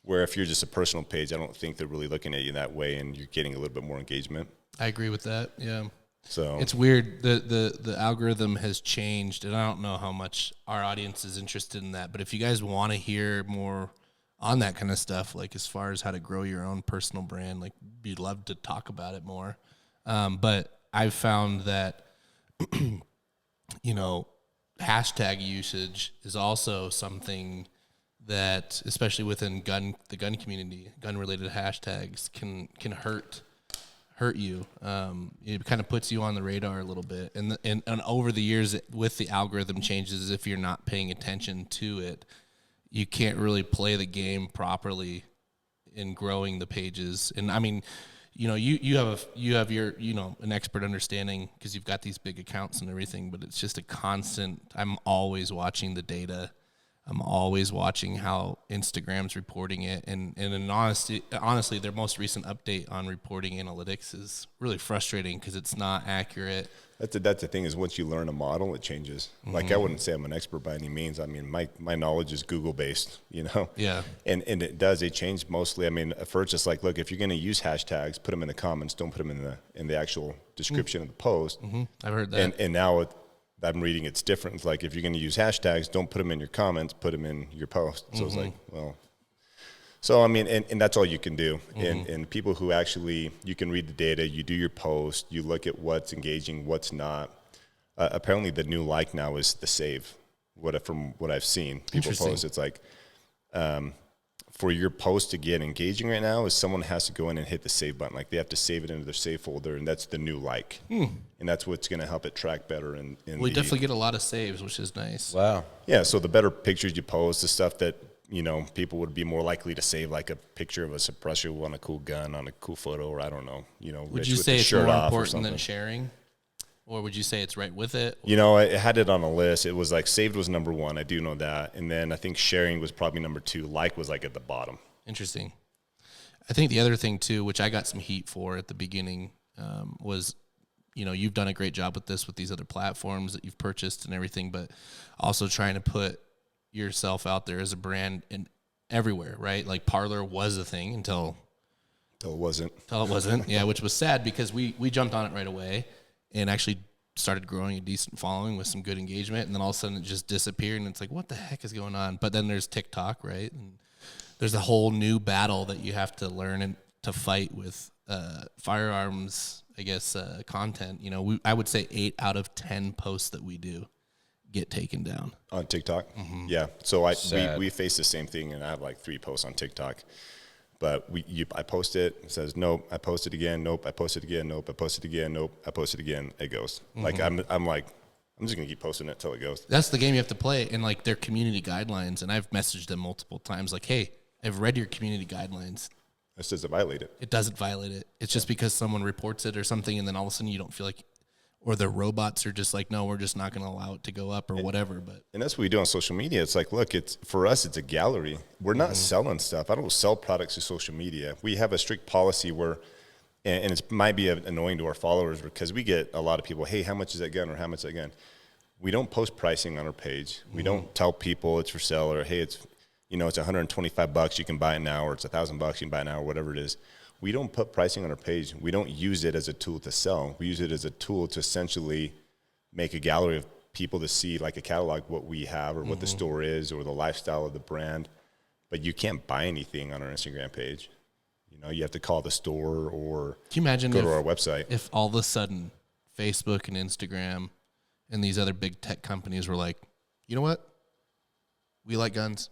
Where if you're just a personal page, I don't think they're really looking at you that way, and you're getting a little bit more engagement. I agree with that. Yeah. So it's weird. The algorithm has changed, and I don't know how much our audience is interested in that. But if you guys want to hear more on that kind of stuff, like as far as how to grow your own personal brand, like we'd love to talk about it more. But I've found that, hashtag usage is also something that, especially within the gun community, gun-related hashtags can hurt you. It kind of puts you on the radar a little bit, and over the years, with the algorithm changes, if you're not paying attention to it, you can't really play the game properly in growing the pages. And I mean, you have your an expert understanding because you've got these big accounts and everything, but it's just a constant. I'm always watching the data. I'm always watching how Instagram's reporting it, and in honestly, their most recent update on reporting analytics is really frustrating because it's not accurate. That's the thing is once you learn a model, it changes. Like I wouldn't say I'm an expert by any means. I mean, my knowledge is Google based, Yeah. And it changed mostly. I mean, at first it's like, look, if you're going to use hashtags, put them in the comments. Don't put them in the actual description of the post. I've heard that. And now I'm reading it's different. It's like if you're going to use hashtags, don't put them in your comments, put them in your post. So it's like, well, so I mean, and that's all you can do. And people who actually, you can read the data, you do your post, you look at what's engaging, what's not. Apparently the new like now is the save. From what I've seen, people post, it's like, for your post to get engaging right now is someone has to go in and hit the save button. Like they have to save it into their save folder, and that's the new like. And that's what's going to help it track better. We definitely get a lot of saves, which is nice. Wow. Yeah, so the better pictures you post, the stuff that, people would be more likely to save, like a picture of a suppressor on a cool gun, on a cool photo, or I don't know, Would you say it's more important than sharing? Or would you say it's right with it? I had it on a list. It was like saved was number one. I do know that. And then I think sharing was probably number two. Like was like at the bottom. Interesting. I think the other thing too, which I got some heat for at the beginning, was, you've done a great job with this with these other platforms that you've purchased and everything, but also trying to put yourself out there as a brand. And everywhere, right? Like Parler was a thing until it wasn't. Yeah, which was sad because we jumped on it right away and actually started growing a decent following with some good engagement, and then all of a sudden it just disappeared, and it's like, what the heck is going on? But then there's TikTok, right? And there's a whole new battle that you have to learn and to fight with firearms, I guess, content. You know, I would say 8 out of 10 posts that we do get taken down. On TikTok? Yeah. So we face the same thing, and I have like 3 posts on TikTok. But I post it says, nope, I post it again, nope, I post it again, nope, I post it again, nope, I post it again, it goes. Like, I'm just going to keep posting it till it goes. That's the game you have to play, and like their community guidelines, and I've messaged them multiple times, like, hey, I've read your community guidelines. It says to violate it. It doesn't violate it. It's just because someone reports it or something, and then all of a sudden you don't feel like, or the robots are just like, no, we're just not going to allow it to go up or whatever. And that's what we do on social media. It's like, look, for us, it's a gallery. We're not selling stuff. I don't sell products to social media. We have a strict policy where, and it might be annoying to our followers because we get a lot of people, hey, how much is that gun or how much is that gun? We don't post pricing on our page. We don't tell people it's for sale or, hey, it's $125, you can buy it now, or it's $1,000, you can buy it now, or whatever it is. We don't put pricing on our page. We don't use it as a tool to sell. We use it as a tool to essentially make a gallery of people to see, like a catalog, what we have or what the store is or the lifestyle of the brand. But you can't buy anything on our Instagram page. You know, you have to call the store or can you imagine go to our website. If all of a sudden Facebook and Instagram and these other big tech companies were like, you know what? We like guns.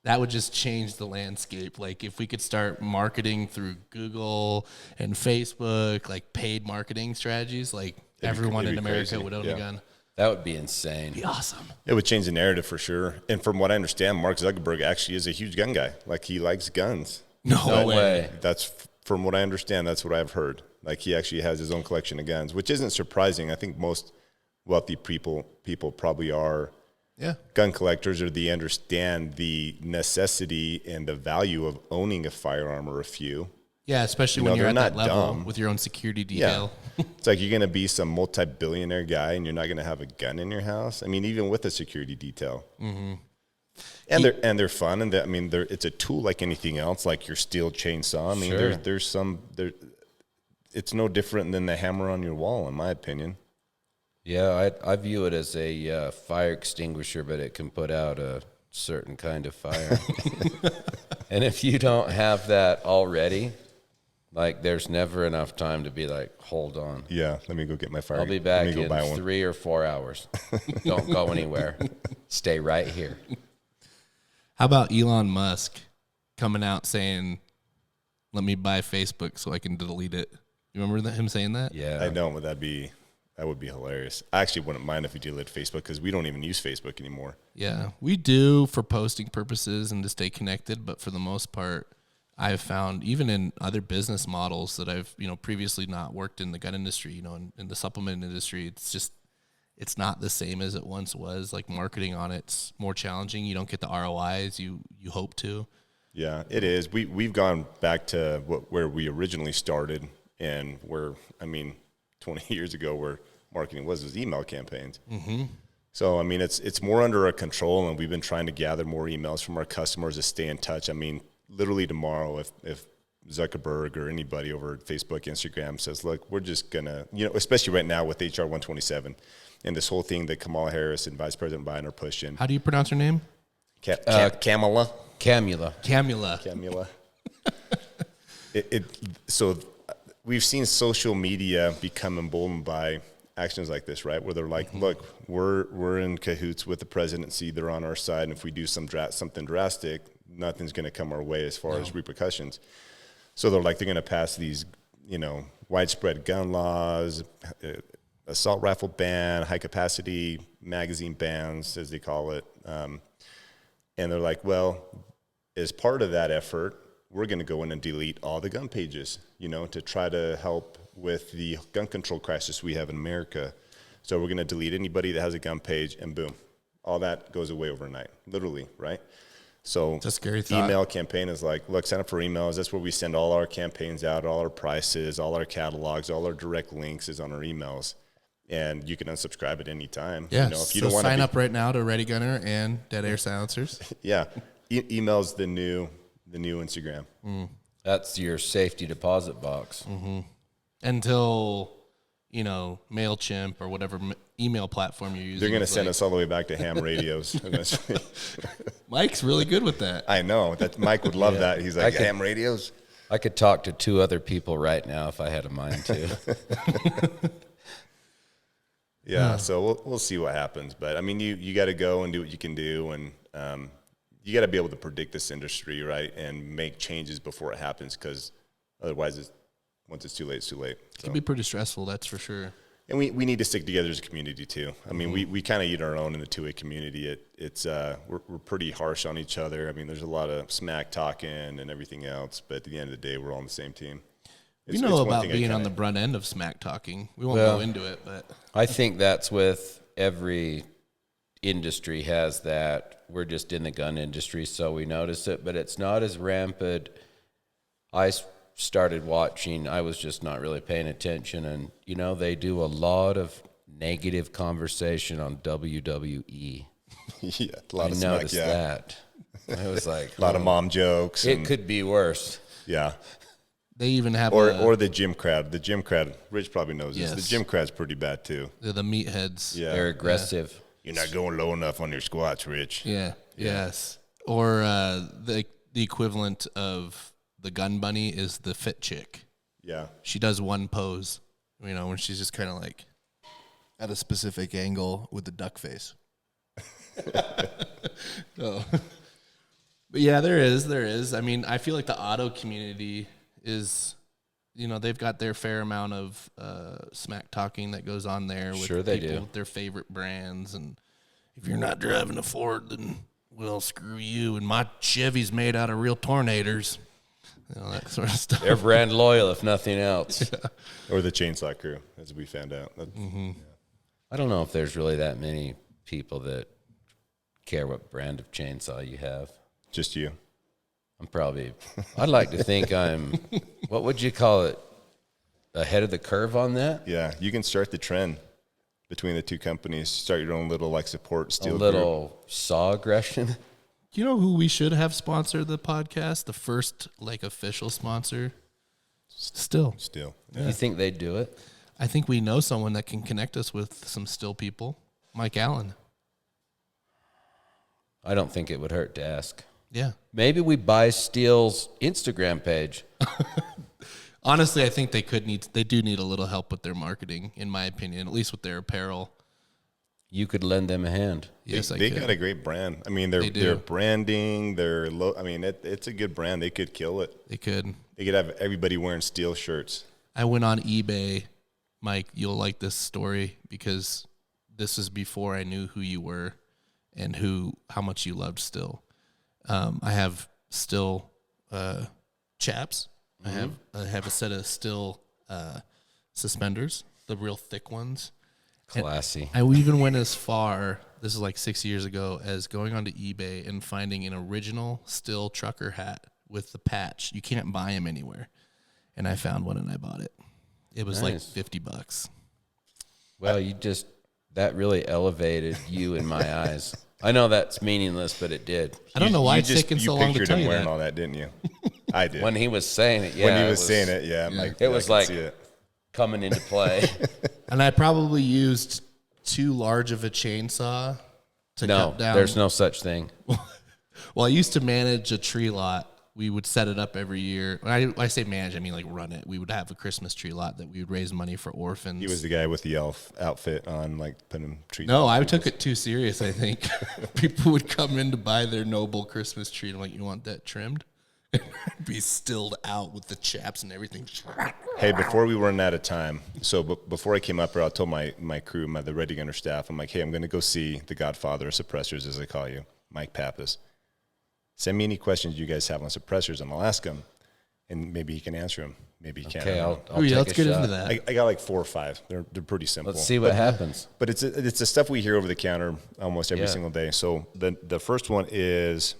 That would just change the landscape. Like if we could start marketing through Google and Facebook, like paid marketing strategies, like everyone in America would own a gun. That would be insane. It'd be awesome. It would change the narrative for sure. And from what I understand, Mark Zuckerberg actually is a huge gun guy. Like he likes guns. No way. That's from what I understand. That's what I've heard. Like he actually has his own collection of guns, which isn't surprising. I think most wealthy people probably are gun collectors, or they understand the necessity and the value of owning a firearm or a few. Yeah, especially when you're at that level dumb. with your own security detail. Yeah. It's like you're going to be some multi-billionaire guy and you're not going to have a gun in your house. I mean, even with a security detail. Mm-hmm. And they're fun, and it's a tool like anything else, like your steel chainsaw. I mean, there's it's no different than the hammer on your wall, in my opinion. Yeah, I view it as a fire extinguisher, but it can put out a certain kind of fire. And if you don't have that already, like there's never enough time to be like, hold on. Yeah, let me go get my fire. I'll be back in 3 or 4 hours. Don't go anywhere. Stay right here. How about Elon Musk coming out saying, let me buy Facebook so I can delete it? You remember him saying that? Yeah. I don't, but that would be hilarious. I actually wouldn't mind if we deleted Facebook because we don't even use Facebook anymore. Yeah, we do for posting purposes and to stay connected, but for the most part, I've found even in other business models that I've, previously not worked in the gun industry, in the supplement industry, it's not the same as it once was. Like marketing on it's more challenging. You don't get the ROIs you hope to. Yeah, it is. We've gone back to where we originally started and 20 years ago where marketing was email campaigns. Mm-hmm. So, it's more under our control, and we've been trying to gather more emails from our customers to stay in touch. Literally tomorrow, if Zuckerberg or anybody over at Facebook, Instagram says, look, we're just going to, especially right now with HR 127 and this whole thing that Kamala Harris and Vice President Biden are pushing. How do you pronounce her name? Kamala. Camula. So we've seen social media become emboldened by actions like this, right? Where they're like, look, we're in cahoots with the presidency. They're on our side. And if we do something drastic, nothing's going to come our way as far as repercussions. So they're going to pass these, widespread gun laws, assault rifle ban, high capacity magazine bans, as they call it. And they're like, well, as part of that effort, we're going to go in and delete all the gun pages, to try to help with the gun control crisis we have in America. So we're going to delete anybody that has a gun page, and boom, all that goes away overnight, literally, right? So that's a scary thought. Email campaign is like, look, sign up for emails. That's where we send all our campaigns out, all our prices, all our catalogs, all our direct links is on our emails. And you can unsubscribe at any time. Yeah, if you don't want to sign up right now to Ready Gunner and Dead Air Silencers. Yeah. email's the new Instagram. That's your safety deposit box. Until, MailChimp or whatever email platform you're using. They're going to send us all the way back to ham radios. Mike's really good with that. I know. That Mike would love that. He's like, ham radios? I could talk to 2 other people right now if I had a mind to. Yeah, so we'll see what happens. But, I mean, you got to go and do what you can do. And you got to be able to predict this industry, right, and make changes before it happens, because otherwise, once it's too late, it's too late. So. It can be pretty stressful, that's for sure. And we need to stick together as a community, too. I mean, we kind of eat our own in the two-way community. We're pretty harsh on each other. I mean, there's a lot of smack talking and everything else. But at the end of the day, we're all on the same team. We know about being on the brunt end of smack talking. We won't go into it, but I think that's with every industry has that. We're just in the gun industry, so we notice it, but it's not as rampant. I started watching. I was just not really paying attention, and they do a lot of negative conversation on WWE. Yeah, a lot of smack. I noticed yeah. that. I was like, a lot of mom jokes. It could be worse. Yeah. They even have or the gym crowd. The gym crowd, Rich probably knows this. Yes. The gym crowd's pretty bad too. They're the meatheads. Yeah. They're aggressive. You're not going low enough on your squats, Rich. Yeah. Yes. Or the equivalent of the gun bunny is the fit chick. Yeah. She does one pose, when she's just kind of like at a specific angle with the duck face. So, but yeah, there is. I mean, I feel like the auto community is, they've got their fair amount of smack talking that goes on there with Sure they people do. with their favorite brands. And if you're not driving a Ford, then, well, screw you. And my Chevy's made out of real tornadoes. That sort of stuff. They're brand loyal, if nothing else. Yeah. Or the chainsaw crew, as we found out. I don't know if there's really that many people that care what brand of chainsaw you have. Just you. I'd like to think I'm, what would you call it, ahead of the curve on that? Yeah, you can start the trend between the two companies. Start your own little support steel A little saw aggression. You know who we should have sponsor the podcast? The first official sponsor? Still. Steel. Yeah. You think they'd do it? I think we know someone that can connect us with some still people. Mike Allen. I don't think it would hurt to ask. Yeah. Maybe we buy Steel's Instagram page. Honestly, I think they do need a little help with their marketing, in my opinion, at least with their apparel. You could lend them a hand. Yes, they got a great brand. I mean, their branding, it's a good brand. They could kill it. They could. They could have everybody wearing Steel shirts. I went on eBay. Mike, you'll like this story because this is before I knew who you were and how much you loved Still. I have Still chaps. I have a set of Still suspenders, the real thick ones. Classy. I even went as far, this is like 6 years ago, as going onto eBay and finding an original Still trucker hat with the patch. You can't buy them anywhere. And I found one and I bought it. It was like $50. Well, that really elevated you in my eyes. I know that's meaningless, but it did. I don't know why it's taken so long to pictured tell him you wearing that. all that, didn't you? I did. When he was saying it, yeah. When he was saying it, yeah. Like, it was like coming into play. And I probably used too large of a chainsaw to cut down. There's no such thing. Well, I used to manage a tree lot. We would set it up every year. When I say manage, I mean like run it. We would have a Christmas tree lot that we would raise money for orphans. He was the guy with the elf outfit on, putting trees. No, I took it too serious, I think. People would come in to buy their noble Christmas tree. And I'm like, you want that trimmed? And I'd be stilled out with the chaps and everything. Hey, before we run out of time, so before I came up here, I told my crew, the Ready Gunner staff, I'm like, hey, I'm going to go see the godfather of suppressors, as I call you, Mike Pappas. Send me any questions you guys have on suppressors, and I'll ask him, and maybe he can answer them. Maybe he can't. Okay, I'll let's take get a shot. into that. I got 4 or 5. They're pretty simple. Let's see what happens. But it's the stuff we hear over the counter almost every single day. So the first one is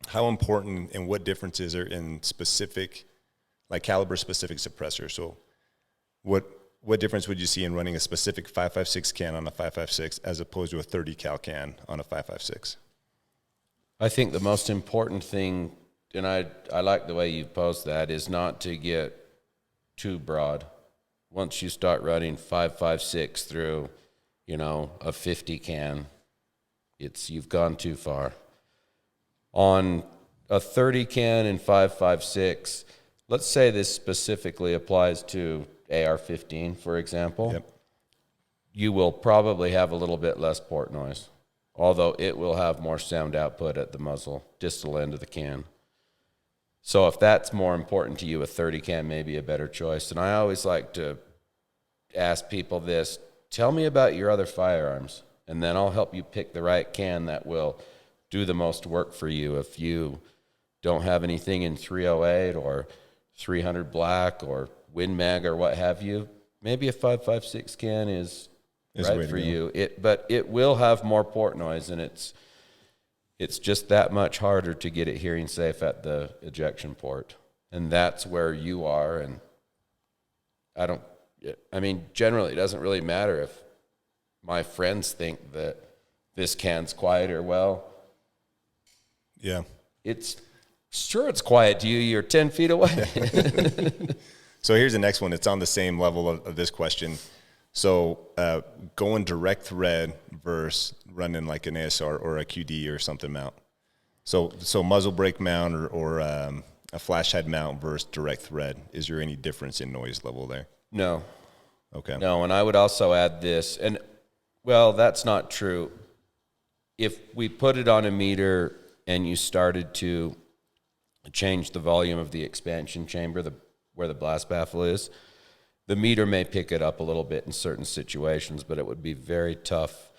how important and what differences are in specific, caliber specific suppressors. So what difference would you see in running a specific 5.56 can on a 5.56 as opposed to a 30 cal can on a 5.56? I think the most important thing, and I like the way you posed that, is not to get too broad. Once you start running 5.56 through, a 50 can, you've gone too far. On a 30 can and 5.56, let's say this specifically applies to AR-15, for example. Yep. You will probably have a little bit less port noise, although it will have more sound output at the muzzle, distal end of the can. So if that's more important to you, a 30 can may be a better choice. And I always like to ask people this: tell me about your other firearms, and then I'll help you pick the right can that will do the most work for you. If you don't have anything in 308 or 300 black or Win Mag or what have you, maybe a 5.56 can is right for you. But it will have more port noise, and it's just that much harder to get it hearing safe at the ejection port. And that's where you are. And generally it doesn't really matter if my friends think that this can's quieter. Well, yeah, it's quiet to you. You're 10 feet away. So here's the next one. It's on the same level of this question. So going direct thread versus running like an ASR or a QD or something mount. So muzzle brake mount or a flash head mount versus direct thread. Is there any difference in noise level there? No. Okay. No, and I would also add this, and well, that's not true. If we put it on a meter and you started to change the volume of the expansion chamber, where the blast baffle is, the meter may pick it up a little bit in certain situations, but it would be very tough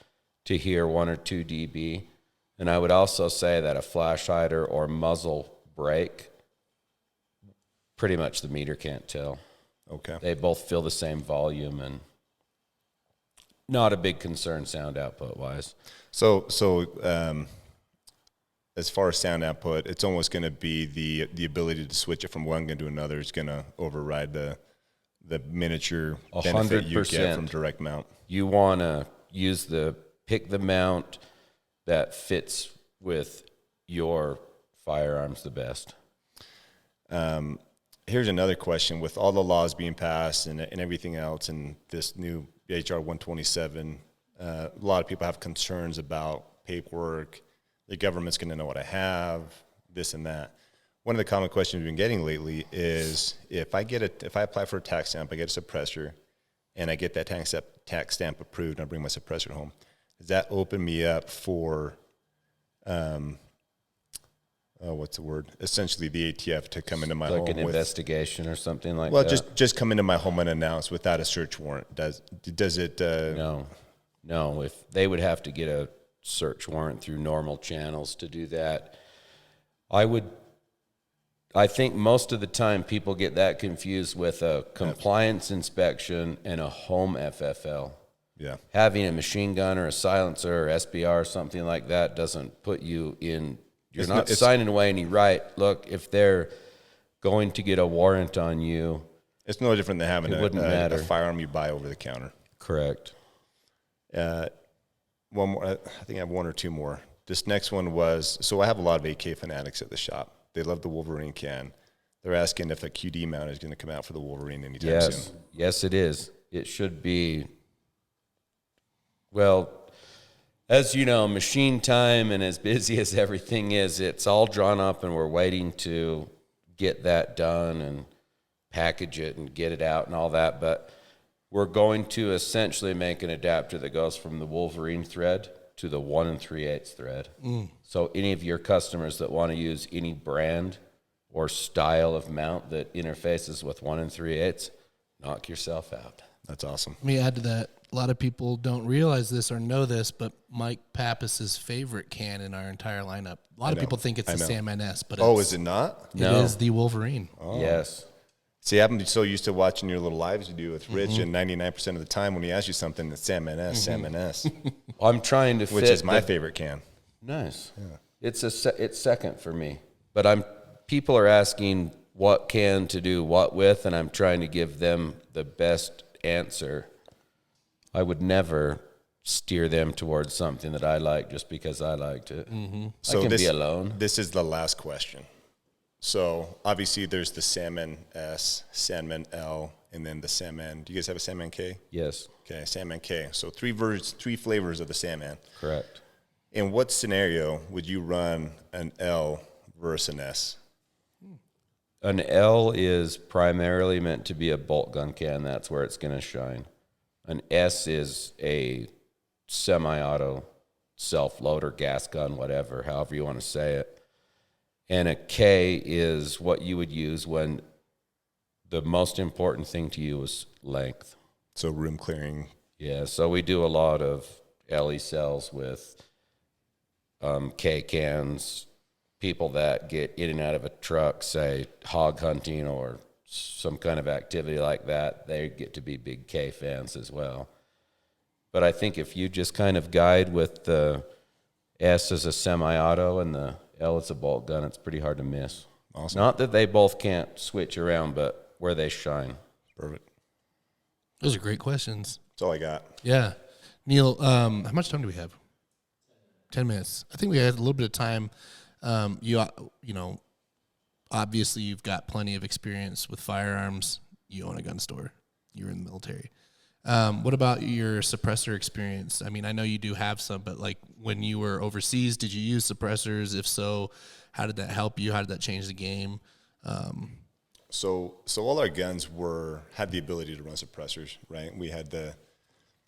to hear 1 or 2 dB. And I would also say that a flash hider or muzzle brake, pretty much the meter can't tell. Okay. They both feel the same volume, and not a big concern sound output wise. So as far as sound output, it's almost going to be the ability to switch it from one gun to another is going to override the miniature benefit you get from direct mount. You want to pick the mount that fits with your firearms the best. Here's another question. With all the laws being passed and everything else, and this new HR 127, a lot of people have concerns about paperwork. The government's going to know what I have, this and that. One of the common questions we've been getting lately is if I apply for a tax stamp, I get a suppressor, and I get that tax stamp approved, and I bring my suppressor home, does that open me up for, what's the word? Essentially the ATF to come into my home like an investigation or something like that? Well, just come into my home unannounced without a search warrant. Does it? No. If they would have to get a search warrant through normal channels to do that. I think most of the time people get that confused with a compliance inspection and a home FFL. Yeah. Having a machine gun or a silencer or SBR or something like that doesn't put you in, you're not signing away any right. Look, if they're going to get a warrant on you, it's no different than having a firearm you buy over the counter. Correct. One more, I think I have one or two more. This next one was, so I have a lot of AK fanatics at the shop. They love the Wolverine can. They're asking if a QD mount is going to come out for the Wolverine anytime soon. Yes, it is. It should be. Well, as you know, machine time and as busy as everything is, it's all drawn up and we're waiting to get that done and package it and get it out and all that. But we're going to essentially make an adapter that goes from the Wolverine thread to the 1 3/8 thread. So any of your customers that want to use any brand or style of mount that interfaces with 1 3/8, knock yourself out. That's awesome. Let me add to that. A lot of people don't realize this or know this, but Mike Pappas's favorite can in our entire lineup. A lot of people think it's the Sam NS, but is it not? It is the Wolverine. Oh. Yes. See, I'm so used to watching your little lives you do with Rich, and 99% of the time when he asks you something, it's Sam NS, Sam NS. I'm trying to fit. Which is my favorite can. Nice. Yeah. It's second for me. But people are asking what can to do what with, and I'm trying to give them the best answer. I would never steer them towards something that I like just because I liked it. So I can this, be alone. This is the last question. So obviously there's the Salmon S, Salmon L, and then the Salmon. Do you guys have a Salmon K? Yes, Okay, Salmon K. So three flavors of the Salmon. correct. In what scenario would you run an L versus an S? An L is primarily meant to be a bolt gun can. That's where it's going to shine. An S is a semi-auto self-loader, gas gun, whatever, however you want to say it. And a K is what you would use when the most important thing to you is length. So room clearing. Yeah, so we do a lot of LE cells with K cans. People that get in and out of a truck, say hog hunting or some kind of activity like that, they get to be big K fans as well. But I think if you just kind of guide with the S as a semi-auto and the L as a bolt gun, it's pretty hard to miss. Awesome. Not that they both can't switch around, but where they shine. Perfect. Those are great questions. That's all I got. Yeah. Neal, how much time do we have? 10 minutes. I think we had a little bit of time. You know, obviously you've got plenty of experience with firearms. You own a gun store. You were in the military. What about your suppressor experience? I mean, I know you do have some, but like when you were overseas, did you use suppressors? If so, how did that help you? How did that change the game? So all our guns had the ability to run suppressors, right? We had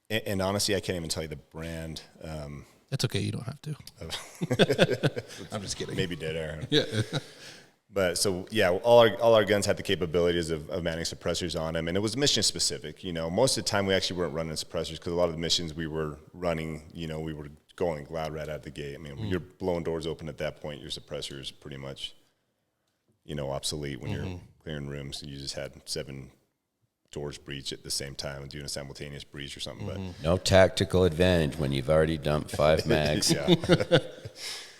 and honestly, I can't even tell you the brand. That's okay. You don't have to. I'm just kidding. Maybe dead air. Yeah. But so yeah, all our guns had the capabilities of mounting suppressors on them, and it was mission specific. You know, most of the time we actually weren't running suppressors because a lot of the missions we were running, you know, we were going loud right out of the gate. I mean, when you're blowing doors open at that point, your suppressor is pretty much, you know, obsolete when you're clearing rooms. And you just had 7 doors breach at the same time and doing a simultaneous breach or something. But No tactical advantage when you've already dumped 5 mags. yeah.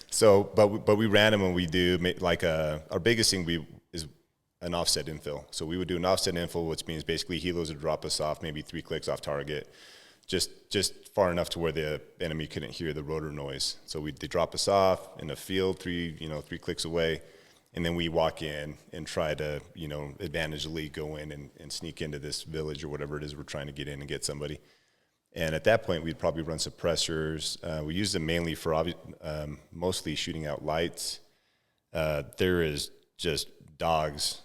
So, but we ran them, and we do like our biggest thing is an offset infill. So we would do an offset infill, which means basically helos would drop us off maybe 3 clicks off target, just far enough to where the enemy couldn't hear the rotor noise. So they drop us off in the field 3 clicks away, and then we walk in and try to advantagely go in and sneak into this village or whatever it is we're trying to get in and get somebody. And at that point, we'd probably run suppressors. We use them mainly for mostly shooting out lights. There is just dogs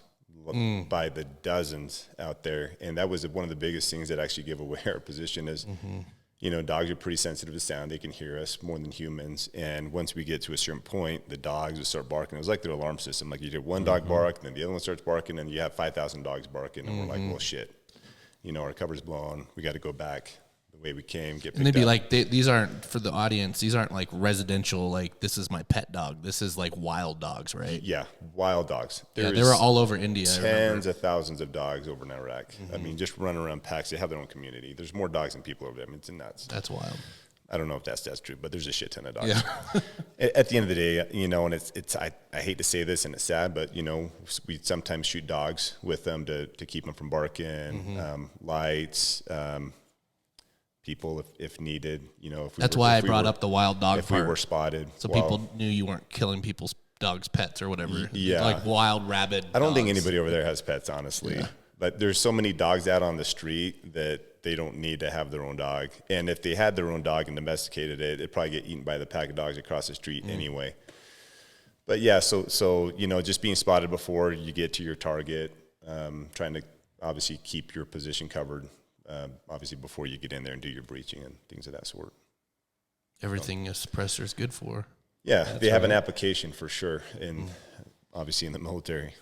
by the dozens out there. And that was one of the biggest things that actually give away our position is, dogs are pretty sensitive to sound. They can hear us more than humans. And once we get to a certain point, the dogs would start barking. It was like their alarm system. Like you get one dog bark, then the other one starts barking, and you have 5,000 dogs barking. And we're like, well, shit. Our cover's blown. We got to go back the way we came, get picked And they'd be up. like, these aren't, for the audience, these aren't like residential, like this is my pet dog. This is like wild dogs, right? Yeah, wild dogs. Yeah, they were all over India. Tens of thousands of dogs over in Iraq. I mean, just running around packs. They have their own community. There's more dogs than people over there. I mean, it's nuts. That's wild. I don't know if that's true, but there's a shit ton of dogs. Yeah. At the end of the day, and it's I hate to say this and it's sad, but we sometimes shoot dogs with them to keep them from barking, lights, people if needed. That's why I brought up the wild dog if part. we were spotted, So people knew you weren't killing people's dogs' pets or whatever. Yeah. Like wild rabid I don't think dogs. anybody over there has pets, honestly. But there's so many dogs out on the street that they don't need to have their own dog. And if they had their own dog and domesticated it, it'd probably get eaten by the pack of dogs across the street anyway. But yeah, so just being spotted before you get to your target, trying to obviously keep your position covered, obviously before you get in there and do your breaching and things of that sort. Everything a suppressor is good for. Yeah, they have an application for sure, obviously in the military.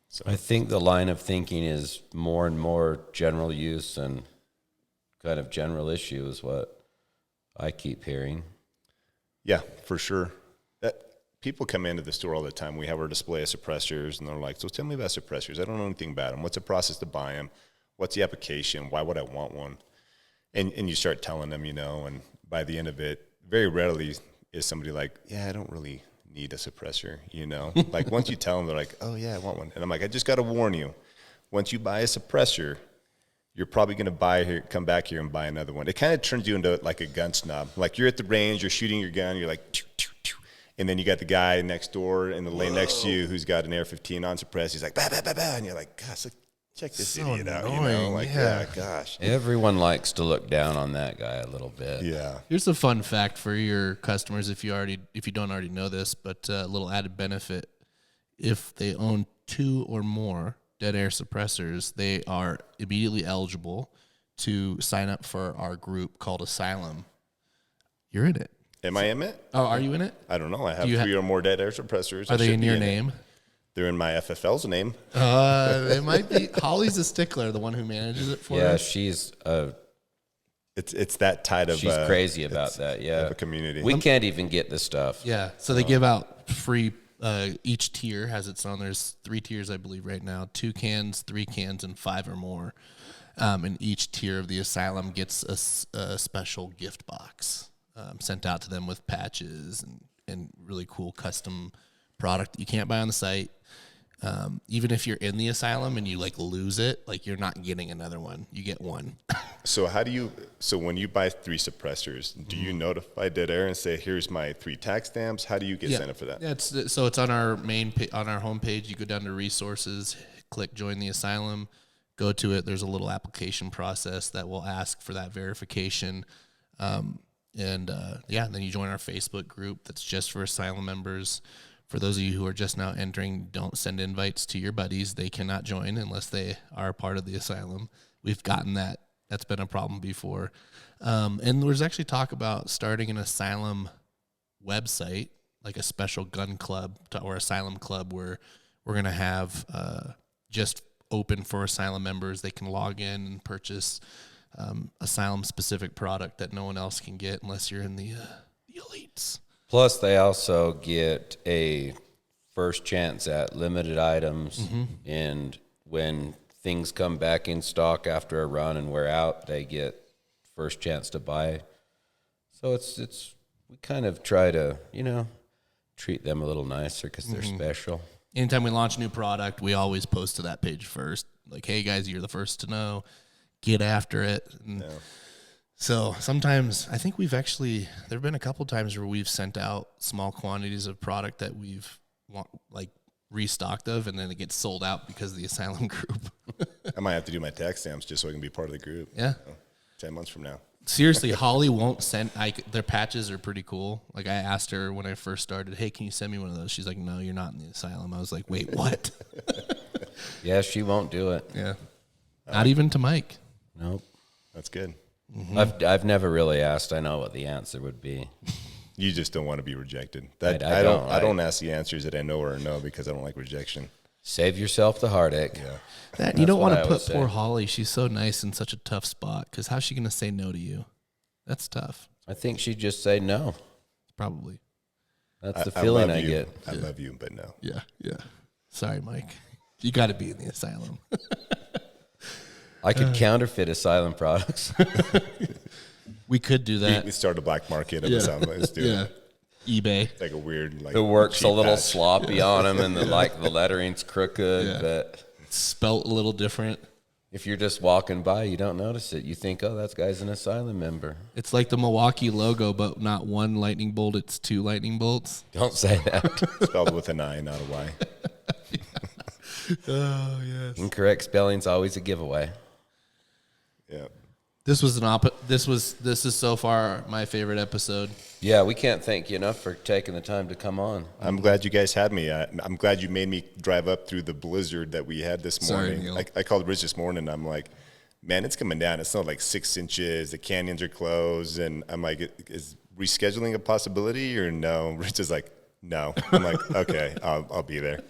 So I think the line of thinking is more and more general use and kind of general issue is what I keep hearing. yeah, for sure. People come into the store all the time. We have our display of suppressors, and they're like, so tell me about suppressors. I don't know anything about them. What's the process to buy them? What's the application? Why would I want one? And you start telling them, and by the end of it, very rarely is somebody like, yeah, I don't really need a suppressor, Like once you tell them, they're like, oh yeah, I want one. And I'm like, I just got to warn you, once you buy a suppressor, you're probably going to come back here and buy another one. It kind of turns you into like a gun snob. Like you're at the range, you're shooting your gun, you're like, choo, choo, choo. And then you got the guy next door in the lane next to you who's got an AR-15 on suppressed. He's like, bah, bah, bah, bah. And you're like, gosh, check this idiot out. You know, like, yeah, gosh. Everyone likes to look down on that guy a little bit. Yeah. Here's a fun fact for your customers if you don't already know this, but a little added benefit. If they own 2 or more dead air suppressors, they are immediately eligible to sign up for our group called Asylum. You're in it. Am I in it? Oh, are you in it? I don't know. I have 3 or more dead air suppressors. Are they in your name? They're in my FFL's name. It might be. Holly's a stickler, the one who manages it for us. She's it's that tight of she's crazy about that. Yeah, of a community. We can't even get the stuff. Yeah, so they give out free. Each tier has its own. There's 3 tiers, I believe, right now: 2 cans, 3 cans, and 5 or more. And each tier of the Asylum gets a special gift box sent out to them with patches and really cool custom product that you can't buy on the site. Even if you're in the Asylum and you like lose it, like you're not getting another one. You get one. So when you buy 3 suppressors, do you notify Dead Air and say, here's my 3 tax stamps? How do you get signed up for that? Yeah, it's on our on our homepage. You go down to resources, click join the Asylum, go to it. There's a little application process that will ask for that verification. Then you join our Facebook group that's just for Asylum members. For those of you who are just now entering, don't send invites to your buddies. They cannot join unless they are part of the Asylum. We've gotten that. That's been a problem before. And there's actually talk about starting an Asylum website, like a special gun club or Asylum club where we're going to have just open for Asylum members. They can log in and purchase Asylum-specific product that no one else can get unless you're in the elites. Plus, they also get a first chance at limited items, and when things come back in stock after a run and wear out, they get first chance to buy. So we kind of try to, treat them a little nicer because they're special. Anytime we launch a new product, we always post to that page first. Like, hey, guys, you're the first to know. Get after it. And so sometimes I think there have been a couple times where we've sent out small quantities of product that we've restocked of, and then it gets sold out because of the Asylum group. I might have to do my tax stamps just so I can be part of the group. Yeah. 10 months from now. Seriously, Holly won't send, their patches are pretty cool. Like I asked her when I first started, hey, can you send me one of those? She's like, no, you're not in the Asylum. I was like, wait, what? Yeah, she won't do it. Yeah. Not even to Mike. Nope. That's good. I've never really asked. I know what the answer would be. You just don't want to be rejected. I don't ask the answers that I know or no because I don't like rejection. Save yourself the heartache. Yeah. You don't want to put poor Holly. She's so nice in such a tough spot because how's she going to say no to you? That's tough. I think she'd just say no. Probably. That's the feeling I get. I love you, but no. Yeah. Sorry, Mike. You got to be in the Asylum. I could counterfeit Asylum products. We could do that. We start a black market of Asylum. Let's do it. eBay. It's like a weird, It works a little sloppy on them, and the lettering's crooked. But it's spelt a little different. if you're just walking by, you don't notice it. You think, oh, that guy's an Asylum member. It's like the Milwaukee logo, but not 1 lightning bolt. It's 2 lightning bolts. Don't say that. Spelled with an I, not a Y. Oh yes. Incorrect spelling's always a giveaway. Yeah. This is so far my favorite episode. Yeah, we can't thank you enough for taking the time to come on. I'm glad you guys had me. I'm glad you made me drive up through the blizzard that we had this morning. Neal. I called Rich this morning, and I'm like, man, it's coming down. It's not like 6 inches. The canyons are closed. And I'm like, is rescheduling a possibility or no? Rich is like, no. I'm like, okay, I'll be there.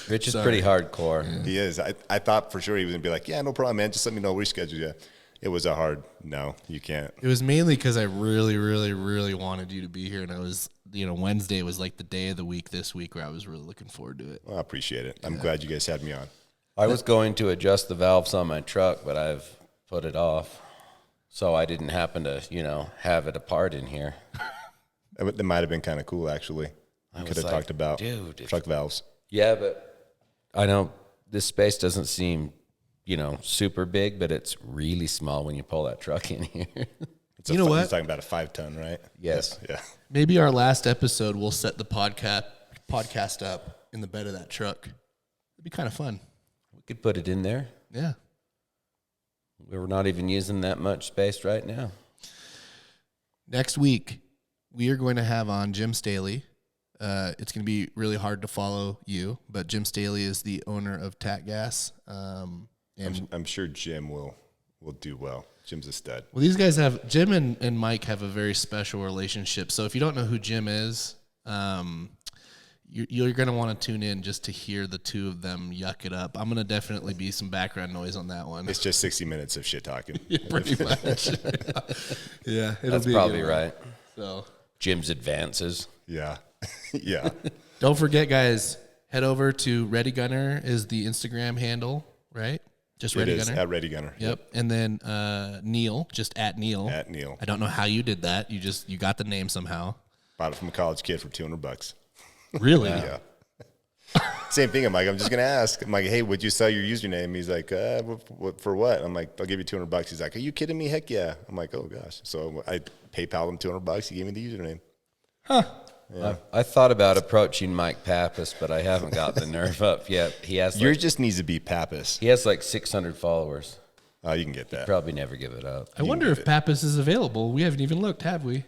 Rich is pretty hardcore. Yeah. He is. I thought for sure he was going to be like, yeah, no problem, man. Just let me know. Reschedule you. It was a hard no. You can't. It was mainly because I really, really, really wanted you to be here, and I was, Wednesday was like the day of the week this week where I was really looking forward to it. Well, I appreciate it. I'm glad you guys had me on. I was going to adjust the valves on my truck, but I've put it off. So I didn't happen to, have it apart in here. That might have been kind of cool, actually. We could have talked about truck valves. Yeah, but I know this space doesn't seem super big, but it's really small when you pull that truck in here. You know what? He's talking about a 5-ton, right? Yes. Yeah. Maybe our last episode, we'll set the podcast up in the bed of that truck. It'd be kind of fun. We could put it in there. Yeah. We're not even using that much space right now. Next week, we are going to have on Jim Staley. It's going to be really hard to follow you, but Jim Staley is the owner of Tat Gas. And I'm sure Jim will do well. Jim's a stud. well, these guys Jim and Mike have a very special relationship. So if you don't know who Jim is, you're going to want to tune in just to hear the two of them yuck it up. I'm going to definitely be some background noise on that one. It's just 60 minutes of shit talking. Yeah, pretty much. Yeah, That's probably right. So Jim's advances. Yeah. Yeah. don't forget, guys, head over to Ready Gunner is the Instagram handle, right? Just Ready It is Gunner. at Ready Gunner. Yep. And then Neal, just at Neal. At Neal. I don't know how you did that. You got the name somehow. Bought it from a college kid for $200. Really? Yeah. Same thing. I'm like, I'm just going to ask. I'm like, hey, would you sell your username? He's like, for what? I'm like, I'll give you $200. He's like, are you kidding me? Heck yeah. I'm like, oh gosh. So I PayPal him $200. He gave me the username. Huh. Yeah. I thought about approaching Mike Pappas, but I haven't got the nerve up yet. He has Yours just needs to be Pappas. he has like 600 followers. Oh, you can get that. Probably never give it up. I wonder if Pappas is available. We haven't even looked, have we?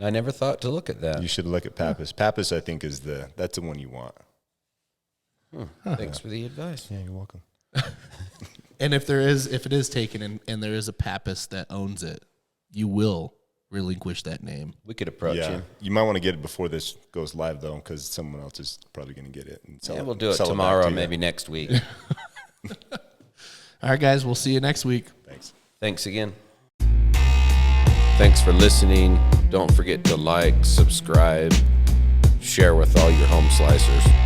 I never thought to look at that. You should look at Pappas. Pappas, I think, that's the one you want. Thanks for the advice. Yeah, you're welcome. And if it is taken and there is a Pappas that owns it, you will relinquish that name. We could approach Yeah, him. you might want to get it before this goes live though, because someone else is probably going to get it. And sell We'll do it sell back tomorrow, to you. maybe next week. All right, guys, we'll see you next week. Thanks. Thanks again. Thanks for listening. Don't forget to like, subscribe, share with all your home slicers.